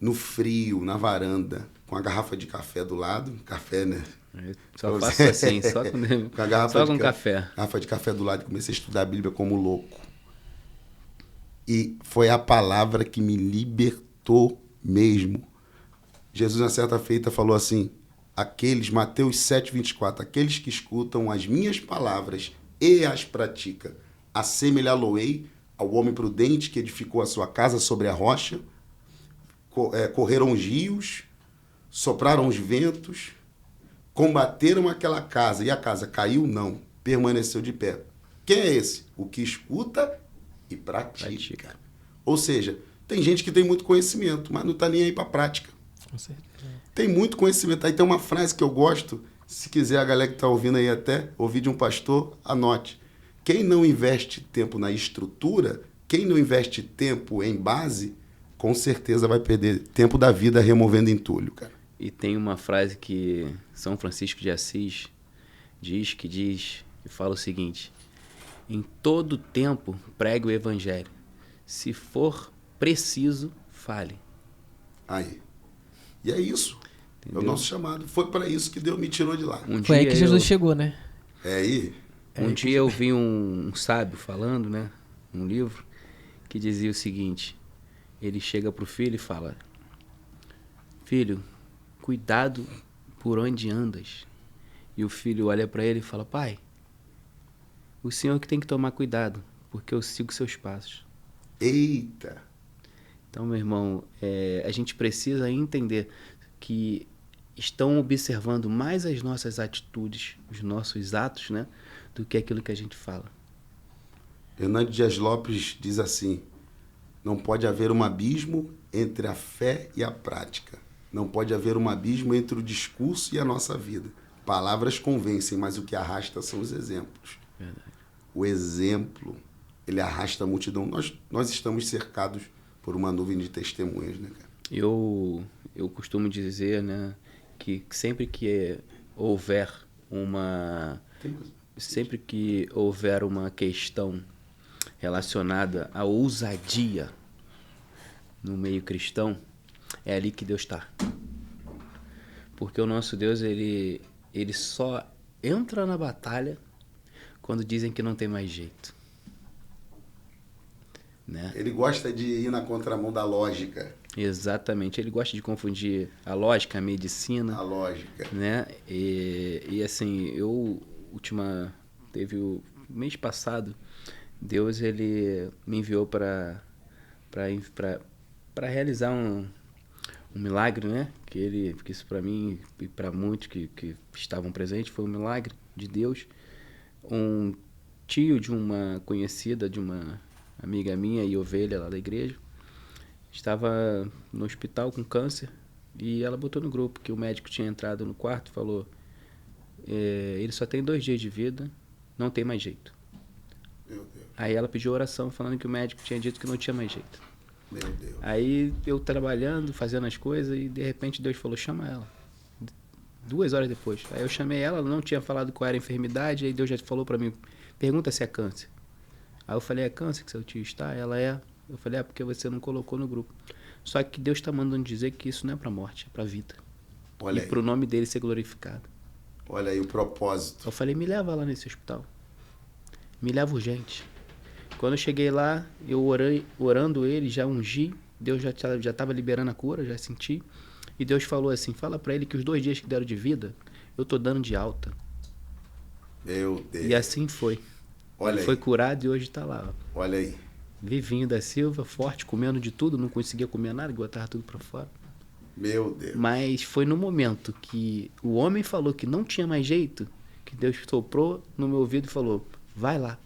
no frio, na varanda, com a garrafa de café do lado, café, né? Só faço assim, só com a garrafa só com café. Garrafa de café do lado e comecei a estudar a Bíblia como louco. E foi a palavra que me libertou mesmo. Jesus, na certa feita, falou assim, Mateus 7:24, aqueles que escutam as minhas palavras e as praticam, assemelhá-lo-ei ao homem prudente que edificou a sua casa sobre a rocha, correram os rios, sopraram os ventos, combateram aquela casa, e a casa caiu? Não, permaneceu de pé. Quem é esse? O que escuta e pratica. Ou seja, tem gente que tem muito conhecimento, mas não está nem aí para a prática. Com certeza. Tem muito conhecimento. Aí tem uma frase que eu gosto, se quiser a galera que está ouvindo aí até, ouvir de um pastor, anote. Quem não investe tempo na estrutura, quem não investe tempo em base, com certeza vai perder tempo da vida removendo entulho, cara. E tem uma frase que São Francisco de Assis diz, e fala o seguinte: em todo tempo pregue o evangelho. Se for preciso, fale. Aí. E é isso. Entendeu? É o nosso chamado. Foi para isso que Deus me tirou de lá. Foi aí que Jesus chegou, né? É aí. Um dia eu vi um sábio falando, né? Um livro que dizia o seguinte: ele chega pro filho e fala: filho, cuidado por onde andas. E o filho olha para ele e fala: pai, o senhor que tem que tomar cuidado, porque eu sigo seus passos. Eita! Então, meu irmão, a gente precisa entender que estão observando mais as nossas atitudes, os nossos atos, né, do que aquilo que a gente fala. Hernando Dias Lopes diz assim: não pode haver um abismo entre a fé e a prática. Não pode haver um abismo entre o discurso e a nossa vida. Palavras convencem, mas o que arrasta são os exemplos. Verdade. O exemplo, ele arrasta a multidão. Nós estamos cercados por uma nuvem de testemunhas, né, cara? Eu costumo dizer, né, que sempre que houver uma questão relacionada à ousadia no meio cristão, é ali que Deus está. Porque o nosso Deus, ele só entra na batalha quando dizem que não tem mais jeito. Né? Ele gosta de ir na contramão da lógica. Exatamente. Ele gosta de confundir a lógica, a medicina. A lógica. Né? E assim, teve o mês passado, Deus, ele me enviou para realizar um milagre, né? Que isso para mim e para muitos que estavam presentes foi um milagre de Deus. Um tio de uma conhecida, de uma amiga minha e ovelha lá da igreja, estava no hospital com câncer e ela botou no grupo que o médico tinha entrado no quarto e falou: ele só tem 2 dias de vida, não tem mais jeito. Meu Deus. Aí ela pediu oração falando que o médico tinha dito que não tinha mais jeito. Meu Deus. Aí eu trabalhando, fazendo as coisas, e de repente Deus falou: chama ela. 2 horas depois. Aí eu chamei ela não tinha falado qual era a enfermidade, aí Deus já falou pra mim: pergunta se é câncer. Aí eu falei: é câncer que seu tio está? Ela é. Eu falei: porque você não colocou no grupo. Só que Deus está mandando dizer que isso não é pra morte, é pra vida. Olha e pro nome dele ser glorificado. Olha aí o propósito. Eu falei: me leva lá nesse hospital. Me leva urgente. Quando eu cheguei lá, eu orando ele, já ungi, Deus já estava liberando a cura, já senti. E Deus falou assim: fala para ele que os 2 dias que deram de vida, eu tô dando de alta. Meu Deus. E assim foi. Olha ele aí. Foi curado e hoje está lá. Ó. Olha aí. Vivinho da Silva, forte, comendo de tudo, não conseguia comer nada, botava tudo para fora. Meu Deus. Mas foi no momento que o homem falou que não tinha mais jeito, que Deus soprou no meu ouvido e falou: vai lá.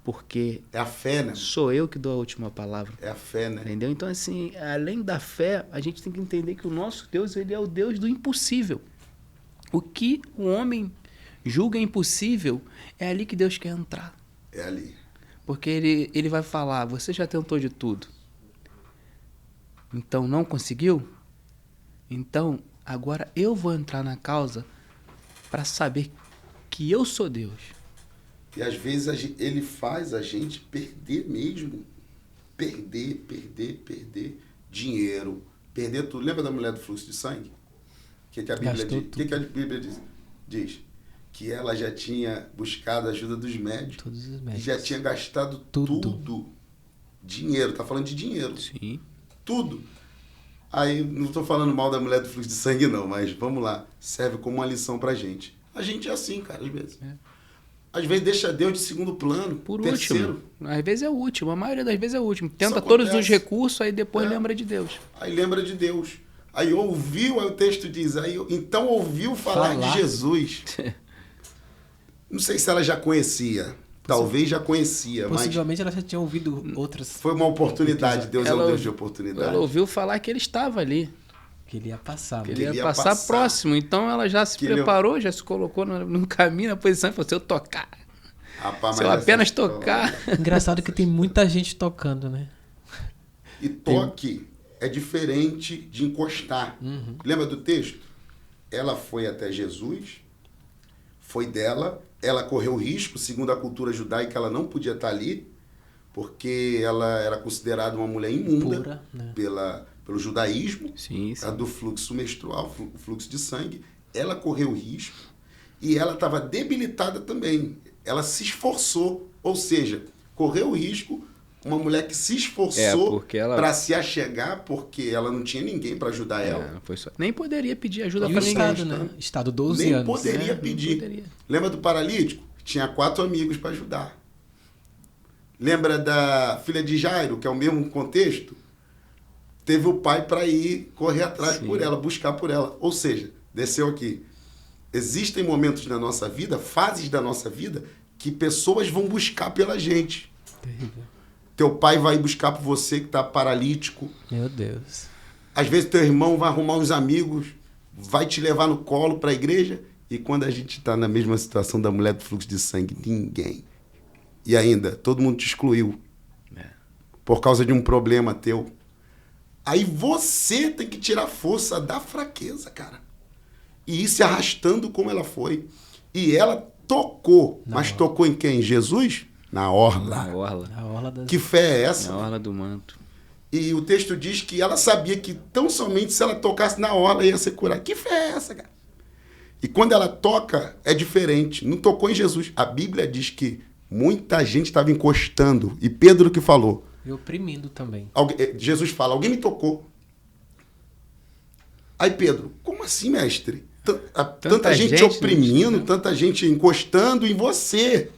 Porque é a fé, né? Sou eu que dou a última palavra. É a fé, né? Entendeu? Então, assim, além da fé, a gente tem que entender que o nosso Deus, ele é o Deus do impossível. O que o homem julga impossível, é ali que Deus quer entrar. É ali. Porque ele vai falar: você já tentou de tudo, então não conseguiu? Então, agora eu vou entrar na causa para saber que eu sou Deus. E às vezes ele faz a gente perder mesmo. Perder. dinheiro, perder tudo. Lembra da mulher do fluxo de sangue? O que a Bíblia diz? Que a Bíblia diz? Que ela já tinha buscado a ajuda dos médicos. Todos os médicos. E já tinha gastado tudo. Dinheiro, tá falando de dinheiro. Sim. Tudo. Aí, não estou falando mal da mulher do fluxo de sangue, não, mas vamos lá. Serve como uma lição pra gente. A gente é assim, cara, às vezes. Às vezes deixa Deus de segundo plano. Por terceiro. último. Às vezes é o último. A maioria das vezes é o último. Tenta Isso todos os acontece. recursos, aí depois lembra de Deus. Aí lembra de Deus. Aí ouviu, aí o texto diz, então ouviu falar de Jesus. Não sei se ela já conhecia. Talvez já conhecia, mas Possivelmente ela já tinha ouvido outras. foi uma oportunidade. Deus é um Deus de oportunidade. Ela ouviu falar que ele estava ali. Que ele ia passar. Que né? ele ele ia ia passar passar. próximo. Então ela já se Que ele- preparou, já se colocou no caminho, na posição e falou: se eu tocar, Rapaz, se eu mas apenas essa história- tocar. Engraçado que tem muita gente tocando, né? E toque é diferente de encostar. Lembra do texto? Ela foi até Jesus, foi dela, ela correu risco, segundo a cultura judaica, ela não podia estar ali, porque ela era considerada uma mulher imunda Pura, né? pelo judaísmo, Sim, a do fluxo menstrual, fluxo de sangue. Ela correu risco e ela estava debilitada também. Ela se esforçou, ou seja, correu o risco, uma mulher que se esforçou porque ela- para se achegar, porque ela não tinha ninguém para ajudar ela. Foi só. Nem poderia pedir ajuda E o pra ninguém. Estado, né? Estado 12 Nem anos. poderia né? pedir. poderia. Lembra do paralítico? Tinha 4 amigos para ajudar. Lembra da filha de Jairo, que é o mesmo contexto? Teve o pai para ir correr atrás Sim. por ela, buscar por ela. Ou seja, desceu aqui. Existem momentos na nossa vida, fases da nossa vida, que pessoas vão buscar pela gente. Terrível. Teu pai vai buscar por você que está paralítico. Meu Deus. Às vezes teu irmão vai arrumar uns amigos, vai te levar no colo para a igreja. E quando a gente está na mesma situação da mulher do fluxo de sangue, ninguém. E ainda, todo mundo te excluiu. Por causa de um problema teu. Aí você tem que tirar força da fraqueza, cara. E ir se arrastando como ela foi. E ela tocou. Mas tocou em quem? Jesus? Na orla. Na orla. A orla das... Que fé é essa? Na orla do manto. E o texto diz que ela sabia que tão somente se ela tocasse na orla ia ser curada. Que fé é essa, cara? E quando ela toca, é diferente. Não tocou em Jesus. A Bíblia diz que muita gente estava encostando. E Pedro que falou. E oprimindo também. Jesus fala, alguém me tocou. Aí Pedro, como assim, mestre? Tanta gente gente oprimindo, né? tanta gente encostando em você.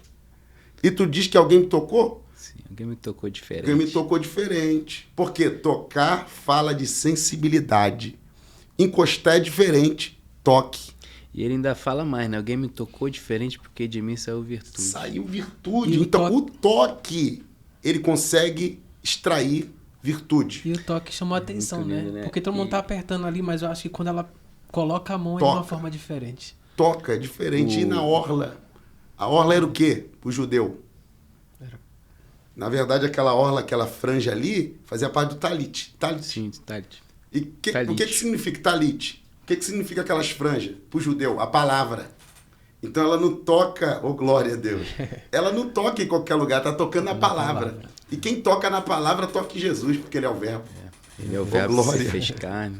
E tu diz que alguém me tocou? Sim, alguém me tocou diferente. Alguém me tocou diferente. Porque tocar fala de sensibilidade. Encostar é diferente. Toque. E ele ainda fala mais, né? Alguém me tocou diferente porque de mim saiu virtude. Saiu virtude. E o Então, toque- o toque, ele consegue extrair virtude. E o toque chamou a atenção, muito né? lindo, né? Porque todo mundo tá apertando ali, mas eu acho que quando ela coloca a mão é de Toca. uma forma diferente. Toca, é diferente. E na orla? A orla era o quê? O judeu. Era. Na verdade, aquela orla, aquela franja ali, fazia parte do talit. Talit. Sim, tá. E Talit. o que significa talit? O que significa aquelas franjas? Para o judeu, a palavra. Então ela não toca, oh glória a Deus, ela não toca em qualquer lugar, está tocando na palavra. E quem toca na palavra, toca em Jesus, porque ele é o verbo. Ele é o Oh, verbo que glória. se fez carne.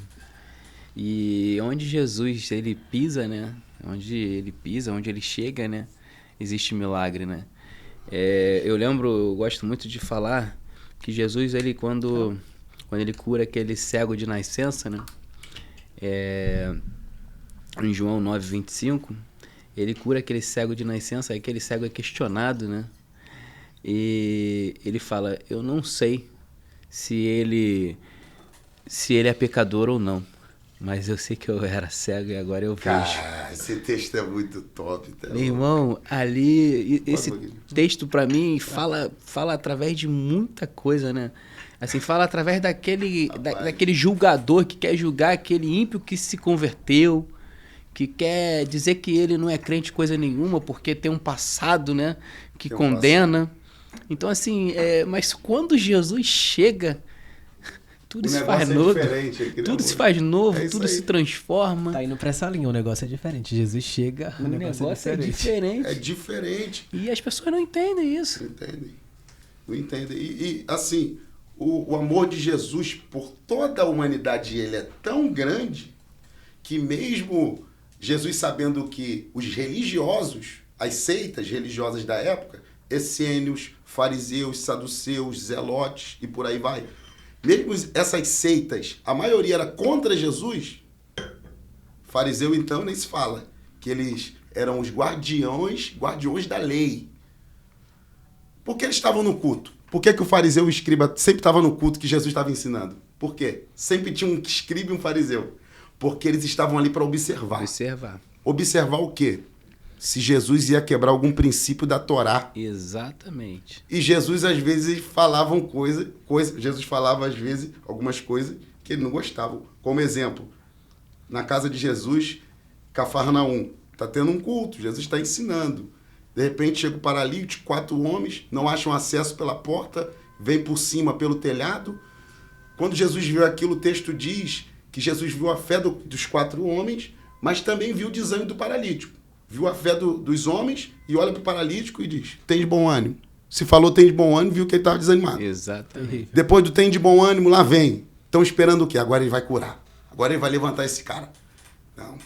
E onde Jesus, ele pisa, né? Onde ele pisa, onde ele chega, né? Existe milagre, né? Eu lembro, eu gosto muito de falar que Jesus, ele quando ele cura aquele cego de nascença, né? Em João 9:25, ele cura aquele cego de nascença, aí aquele cego é questionado, né? E ele fala, eu não sei se ele é pecador ou não, mas eu sei que eu era cego e agora eu vejo. Cara, esse texto é muito top. Tá? Meu irmão, ali, esse Pode, texto pra mim fala através de muita coisa, né? Assim, fala através daquele julgador que quer julgar aquele ímpio que se converteu, que quer dizer que ele não é crente coisa nenhuma porque tem um passado, né? Que Tem um condena. Então, assim, mas quando Jesus chega, tudo O se negócio faz é novo. diferente aqui, né, Tudo amor? se faz novo, É isso tudo aí. se transforma. Tá indo pra essa linha, o negócio é diferente. Jesus chega, O negócio é diferente. É diferente. E as pessoas não entendem isso. Não entendem. Não entendem. E assim, O amor de Jesus por toda a humanidade, ele é tão grande que mesmo Jesus sabendo que os religiosos, as seitas religiosas da época, essênios, fariseus, saduceus, zelotes e por aí vai, mesmo essas seitas, a maioria era contra Jesus. Fariseu, então, nem se fala, que eles eram os guardiões da lei. Por que eles estavam no culto? Por que o fariseu e o escriba sempre estavam no culto que Jesus estava ensinando? Por quê? Sempre tinha um escriba e um fariseu. Porque eles estavam ali para observar. Observar o quê? Se Jesus ia quebrar algum princípio da Torá. Exatamente. E Jesus, às vezes, falava Jesus falava, às vezes, algumas coisas que ele não gostava. Como exemplo, na casa de Jesus, Cafarnaum, está tendo um culto, Jesus está ensinando. De repente, chega o paralítico, 4 homens, não acham acesso pela porta, vem por cima pelo telhado. Quando Jesus viu aquilo, o texto diz que Jesus viu a fé dos 4 homens, mas também viu o desânimo do paralítico. Viu a fé dos homens e olha para o paralítico e diz, tem de bom ânimo. Se falou tem de bom ânimo, viu que ele estava desanimado. Exatamente. Depois do tem de bom ânimo, lá vem. Estão esperando o quê? Agora ele vai curar. Agora ele vai levantar esse cara. Não.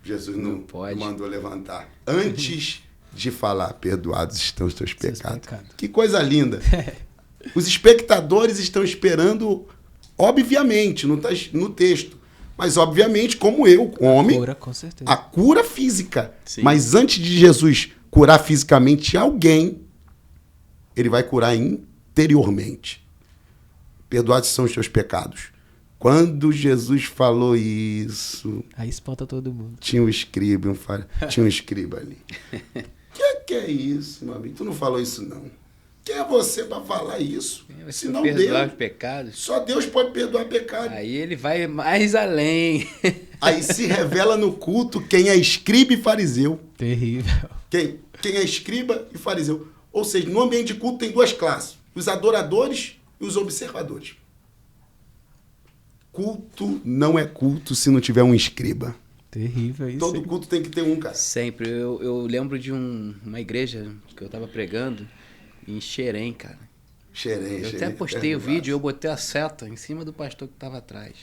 Jesus não mandou levantar. Antes de falar, perdoados estão os teus pecados. Que coisa linda. Os espectadores estão esperando, obviamente, não está no texto, mas obviamente, como eu, homem, cura, com certeza. A cura física. Sim. Mas antes de Jesus curar fisicamente alguém, ele vai curar interiormente. Perdoados são os teus pecados. Quando Jesus falou isso... Aí espanta todo mundo. Tinha um escriba ali. Que é isso, meu amigo? Tu não falou isso, não. Quem é você para falar isso? Se não perdoar os pecados. Só Deus pode perdoar pecado. Aí ele vai mais além. Aí se revela no culto quem é escriba e fariseu. Terrível. Quem é escriba e fariseu. Ou seja, no ambiente de culto tem 2 classes. Os adoradores e os observadores. Culto não é culto se não tiver um escriba. Terrível isso. Todo culto tem que ter um, cara. Sempre. Eu lembro de uma igreja que eu tava pregando em Xerém, cara. Xerém. Eu até postei o vídeo, eu botei a seta em cima do pastor que tava atrás.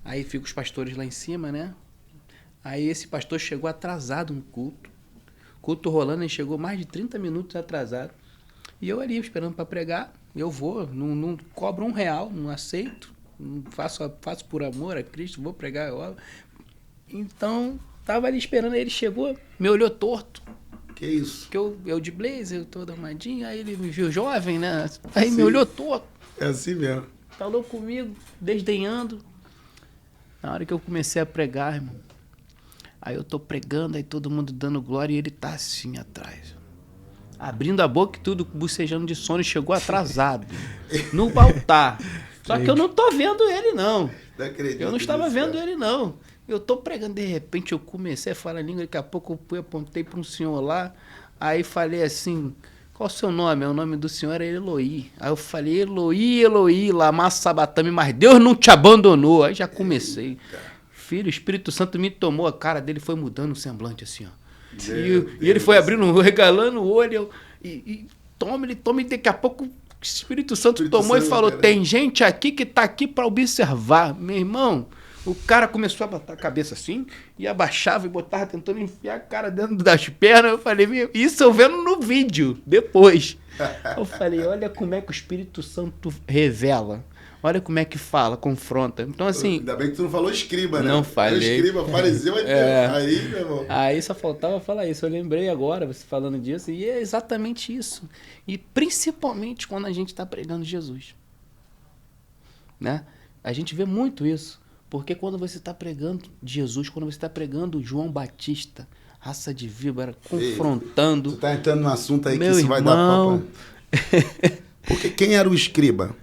Aí ficam os pastores lá em cima, né? Aí esse pastor chegou atrasado no culto. Culto rolando, ele chegou mais de 30 minutos atrasado. E eu ali esperando para pregar. Eu vou, não cobro R$1, não aceito. Não faço por amor a Cristo, vou pregar. Então, tava ali esperando, aí ele chegou, me olhou torto. Que isso? Que eu de blazer, todo armadinho, aí ele me viu jovem, né? Aí me olhou torto. É assim mesmo. Falou comigo, desdenhando. Na hora que eu comecei a pregar, irmão, aí eu tô pregando, aí todo mundo dando glória e ele tá assim atrás. Abrindo a boca e tudo, bucejando de sono, e chegou atrasado. No altar. Só que eu não tô vendo ele, não. Não acredito. Eu não estava vendo ele, não. Eu tô pregando, de repente eu comecei a falar língua, daqui a pouco eu apontei para um senhor lá, aí falei assim, qual o seu nome? O nome do senhor é Eloí. Aí eu falei, Eloí, lama sabatame, mas Deus não te abandonou. Aí já comecei. Filho, o Espírito Santo me tomou, a cara dele foi mudando o semblante assim, ó. E ele foi abrindo, regalando o olho, e toma, e daqui a pouco o Espírito Santo tomou e falou, tem gente aqui que tá aqui para observar. Meu irmão, o cara começou a botar a cabeça assim, e abaixava e botava, tentando enfiar a cara dentro das pernas. Eu falei, isso eu vendo no vídeo, depois. Eu falei, olha como é que o Espírito Santo revela. Olha como é que fala, confronta. Então, assim... Ainda bem que tu não falou escriba, né? Não falei. Escriba, fariseu, aí, meu irmão. Aí só faltava falar isso. Eu lembrei agora, você falando disso, e é exatamente isso. E principalmente quando a gente está pregando Jesus. Né? A gente vê muito isso. Porque quando você está pregando Jesus, quando você está pregando João Batista, raça de víbora, confrontando... Tu tá entrando num assunto aí que isso vai dar papo. Porque quem era o escriba?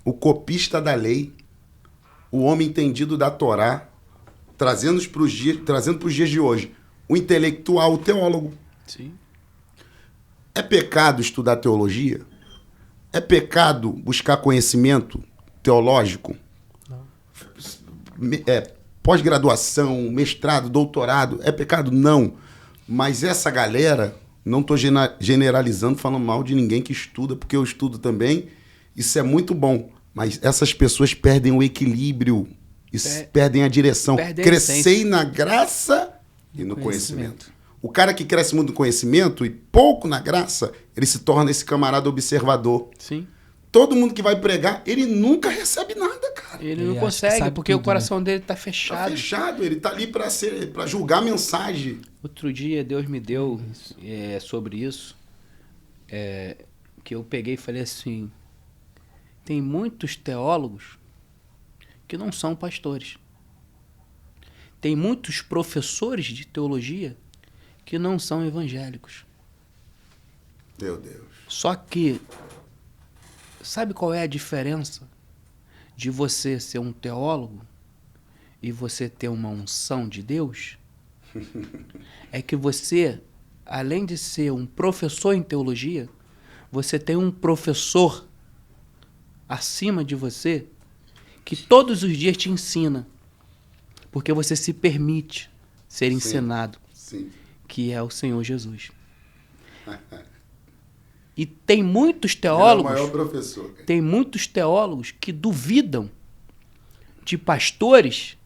O copista da lei, o homem entendido da Torá, trazendo para os dias de hoje. O intelectual, o teólogo. Sim. É pecado estudar teologia? É pecado buscar conhecimento teológico? Não. Pós-graduação, mestrado, doutorado, é pecado? Não. Mas essa galera, não estou generalizando, falando mal de ninguém que estuda, porque eu estudo também. Isso é muito bom, Mas essas pessoas perdem o equilíbrio, perdem a direção. Perdem a Crescei essência. na graça e no conhecimento. O cara que cresce muito no conhecimento e pouco na graça, ele se torna esse camarada observador. Sim. Todo mundo que vai pregar, ele nunca recebe nada, cara. Ele Ele não acha que consegue, sabe porque o tudo, coração dele tá Tá fechado. fechado, ele tá ali para julgar a mensagem. Outro dia Deus me deu sobre isso, que eu peguei e falei assim, tem muitos teólogos que não são pastores. Tem muitos professores de teologia que não são evangélicos. Meu Deus. Só que, sabe qual é a diferença de você ser um teólogo e você ter uma unção de Deus? É que você, além de ser um professor em teologia, você tem um professor acima de você que todos os dias te ensina, porque você se permite ser ensinado, Sim. que é o Senhor Jesus. E tem muitos Ele é o teólogos, maior professor. Cara. tem muitos teólogos que duvidam de pastores,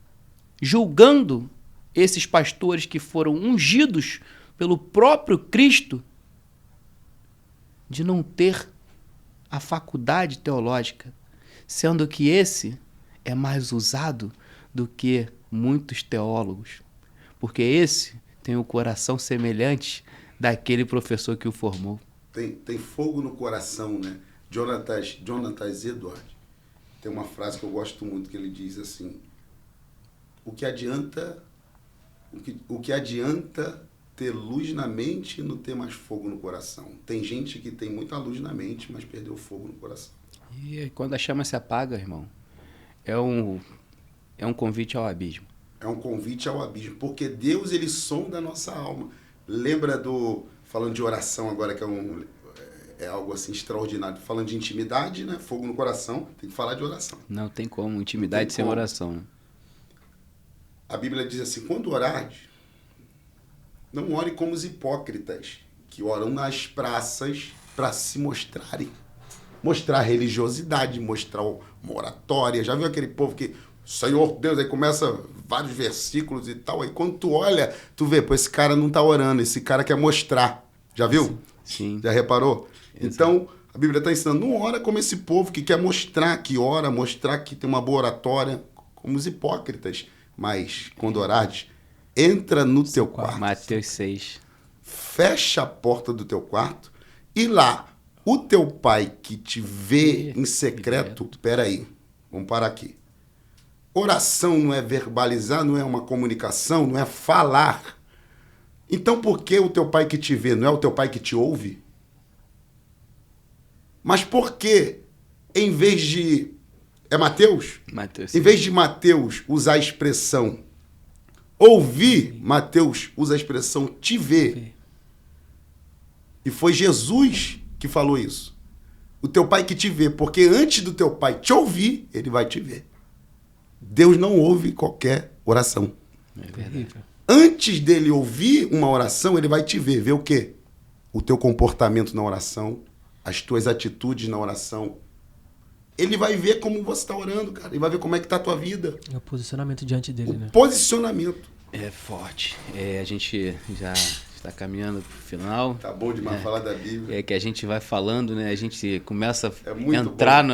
julgando esses pastores que foram ungidos pelo próprio Cristo de não ter a faculdade teológica, sendo que esse é mais usado do que muitos teólogos, porque esse tem o coração semelhante daquele professor que o formou. Tem fogo no coração, né? Jonathan Edwards tem uma frase que eu gosto muito, que ele diz assim: o que adianta ter luz na mente e não ter mais fogo no coração? Tem gente que tem muita luz na mente, mas perdeu o fogo no coração. E quando a chama se apaga, irmão, é um convite ao abismo. É um convite ao abismo, porque Deus, ele sonda a nossa alma. Lembra falando de oração agora, que é algo assim extraordinário. Falando de intimidade, né? Fogo no coração, tem que falar de oração. Não tem como, intimidade sem oração. Né? A Bíblia diz assim: quando orares, não ore como os hipócritas, que oram nas praças para se mostrarem. Mostrar religiosidade, mostrar uma oratória. Já viu aquele povo que, Senhor Deus, aí começa vários versículos e tal. Aí quando tu olha, tu vê, pô, esse cara não tá orando, esse cara quer mostrar. Já viu? Sim. Já reparou? Exato. Então, a Bíblia está ensinando, não ora como esse povo que quer mostrar que ora, mostrar que tem uma boa oratória, como os hipócritas. Mas, quando orares, entra no teu quarto. Mateus 6. Fecha a porta do teu quarto e lá, o teu pai que te vê em secreto... Peraí, vamos parar aqui. Oração não é verbalizar, não é uma comunicação, não é falar. Então, por que o teu pai que te vê não é o teu pai que te ouve? Mas por que, em vez de... É Mateus? Mateus Em vez de Mateus usar a expressão ouvir, Mateus usa a expressão te ver. E foi Jesus que falou isso. O teu pai que te vê, porque antes do teu pai te ouvir, ele vai te ver. Deus não ouve qualquer oração. É verdade. Antes dele ouvir uma oração, ele vai te ver. Ver o quê? O teu comportamento na oração, as tuas atitudes na oração. Ele vai ver como você está orando, cara. Ele vai ver como é que está a tua vida. É o posicionamento diante dele, né? Posicionamento. É forte. A gente já está caminhando para o final. Tá bom demais falar da Bíblia. É que a gente vai falando, né? A gente começa a muito entrar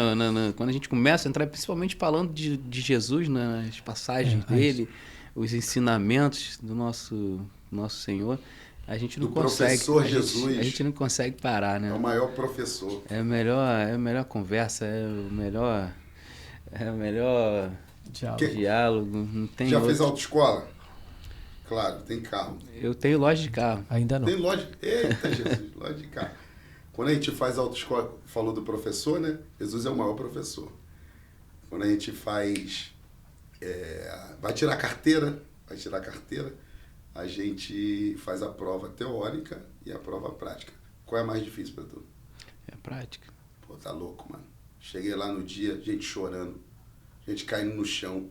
quando a gente começa a entrar, principalmente falando de Jesus, né, nas passagens dele, os ensinamentos do nosso Senhor, a gente não consegue. Professor Jesus. A gente não consegue parar, né? É o maior professor. É a melhor conversa, é o melhor diálogo. Não tem Já outro. fez autoescola? Claro, tem carro. Eu tenho loja de carro. Ainda não. Tem loja. Eita, Jesus, loja de carro. Quando a gente faz autoescola, falou do professor, né? Jesus é o maior professor. Quando a gente faz. Vai tirar carteira, a gente faz a prova teórica e a prova prática. Qual é a mais difícil pra tu? É prática. Pô, tá louco, mano. Cheguei lá no dia, gente chorando, gente caindo no chão.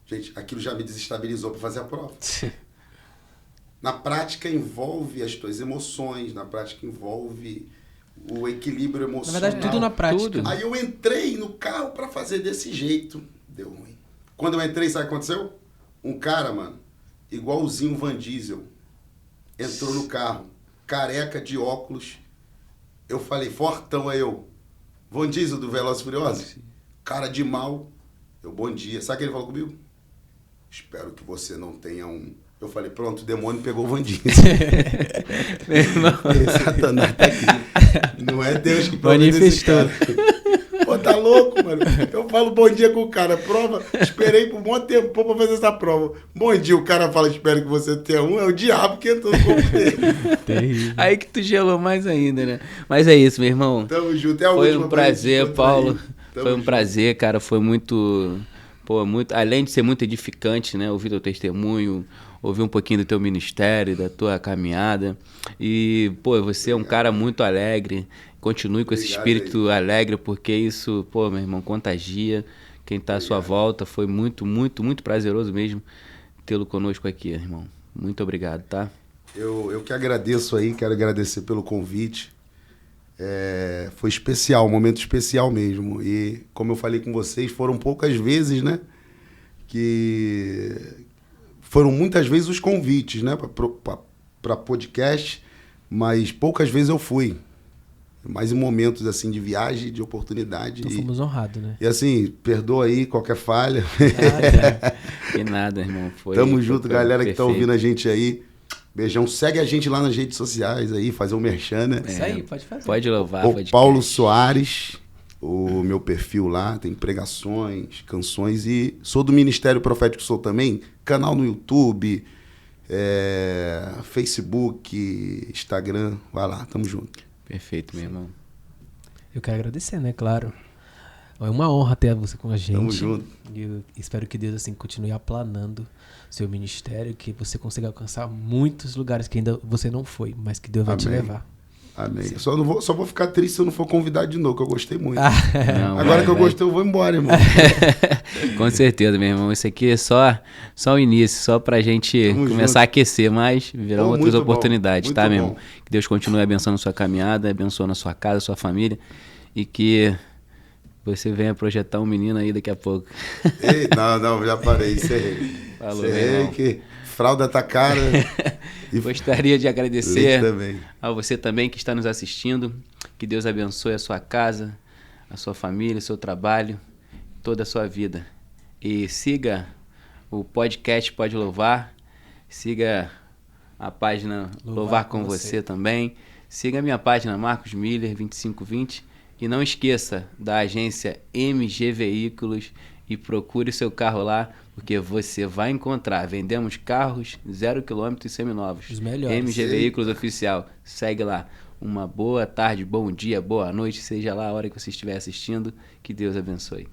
Gente, aquilo já me desestabilizou para fazer a prova. Na prática envolve as tuas emoções, na prática envolve o equilíbrio Na emocional. verdade, tudo na prática. Tudo. Aí eu entrei no carro pra fazer desse jeito. Deu ruim. Quando eu entrei, sabe o que aconteceu? Um cara, mano, igualzinho o Van Diesel, entrou no carro, careca de óculos. Eu falei, fortão, aí eu, Van Diesel do Velozes e Furiosos? Cara de mal. Eu, bom dia. Sabe o que ele falou comigo? Espero que você não tenha um... Eu falei, pronto, o demônio pegou o Van Diesel. Meu irmão. Satanás tá aqui. Não é Deus que providencia esse cara. Pô, tá louco, mano? Eu falo bom dia com o cara. Prova, esperei por um bom tempo pra fazer essa prova. Bom dia, o cara fala, espero que você tenha um. É o diabo que entrou no corpo dele. Terrível. Aí que tu gelou mais ainda, né? Mas é isso, meu irmão. Tamo junto. É a Foi última um pra gente prazer, encontrar Paulo. aí. Tamo Foi um junto. prazer, cara. Foi muito... Pô, muito... Além de ser muito edificante, né? Ouvir teu testemunho, ouvir um pouquinho do teu ministério, da tua caminhada. E, pô, você é um cara muito alegre. Continue com esse Obrigado espírito alegre, porque isso, pô, meu irmão, contagia quem tá à sua volta. Foi muito, muito, muito prazeroso mesmo tê-lo conosco aqui, irmão. Muito obrigado, tá? Eu que agradeço aí, quero agradecer pelo convite. Foi especial, um momento especial mesmo. E, como eu falei com vocês, foram poucas vezes, né? Que foram muitas vezes os convites, né? Para podcast, mas poucas vezes eu fui. Mas em momentos, assim, de viagem, de oportunidade. Então fomos honrados, né? E, assim, perdoa aí qualquer falha. Que nada, irmão. Tamo junto, galera que tá perfeito. ouvindo a gente aí. Beijão. Segue a gente lá nas redes sociais aí, fazer um merchan, né? Isso aí, pode fazer. Pode louvar, O pode Paulo Soares, o meu perfil lá, tem pregações, canções e sou do Ministério Profético Sou também, canal no YouTube, Facebook, Instagram, vai lá, tamo junto. Perfeito, meu irmão. Eu quero agradecer, né? Claro. É uma honra ter você com a gente. Tamo junto. E eu espero que Deus assim continue aplanando seu ministério, que você consiga alcançar muitos lugares que ainda você não foi, mas que Deus vai te Amém. levar. Amém. Só vou ficar triste se eu não for convidado de novo, que eu gostei muito. Não, Agora vai, que eu vai. gostei, eu vou embora, irmão. Com certeza, meu irmão. Isso aqui é só o início, só pra gente Tamo começar junto. a aquecer, mas virão Pô, outras muito bom, oportunidades, muito tá, meu bom. irmão? Que Deus continue abençoando a sua caminhada, abençoando a sua casa, a sua família e que você venha projetar um menino aí daqui a pouco. Ei, não, já parei, encerrei. Falou, meu Encerrei irmão. que fralda tá cara. E Gostaria de leite agradecer também. a você também que está nos assistindo. Que Deus abençoe a sua casa, a sua família, o seu trabalho, toda a sua vida. E siga o podcast Pode Louvar, siga a página Louvar com você também, siga a minha página Marcos Miller 2520 e não esqueça da agência MG Veículos e procure seu carro lá, porque você vai encontrar. Vendemos carros 0 km e seminovos. Os melhores. MG Eita. Veículos Oficial. Segue lá. Uma boa tarde, bom dia, boa noite, seja lá a hora que você estiver assistindo. Que Deus abençoe.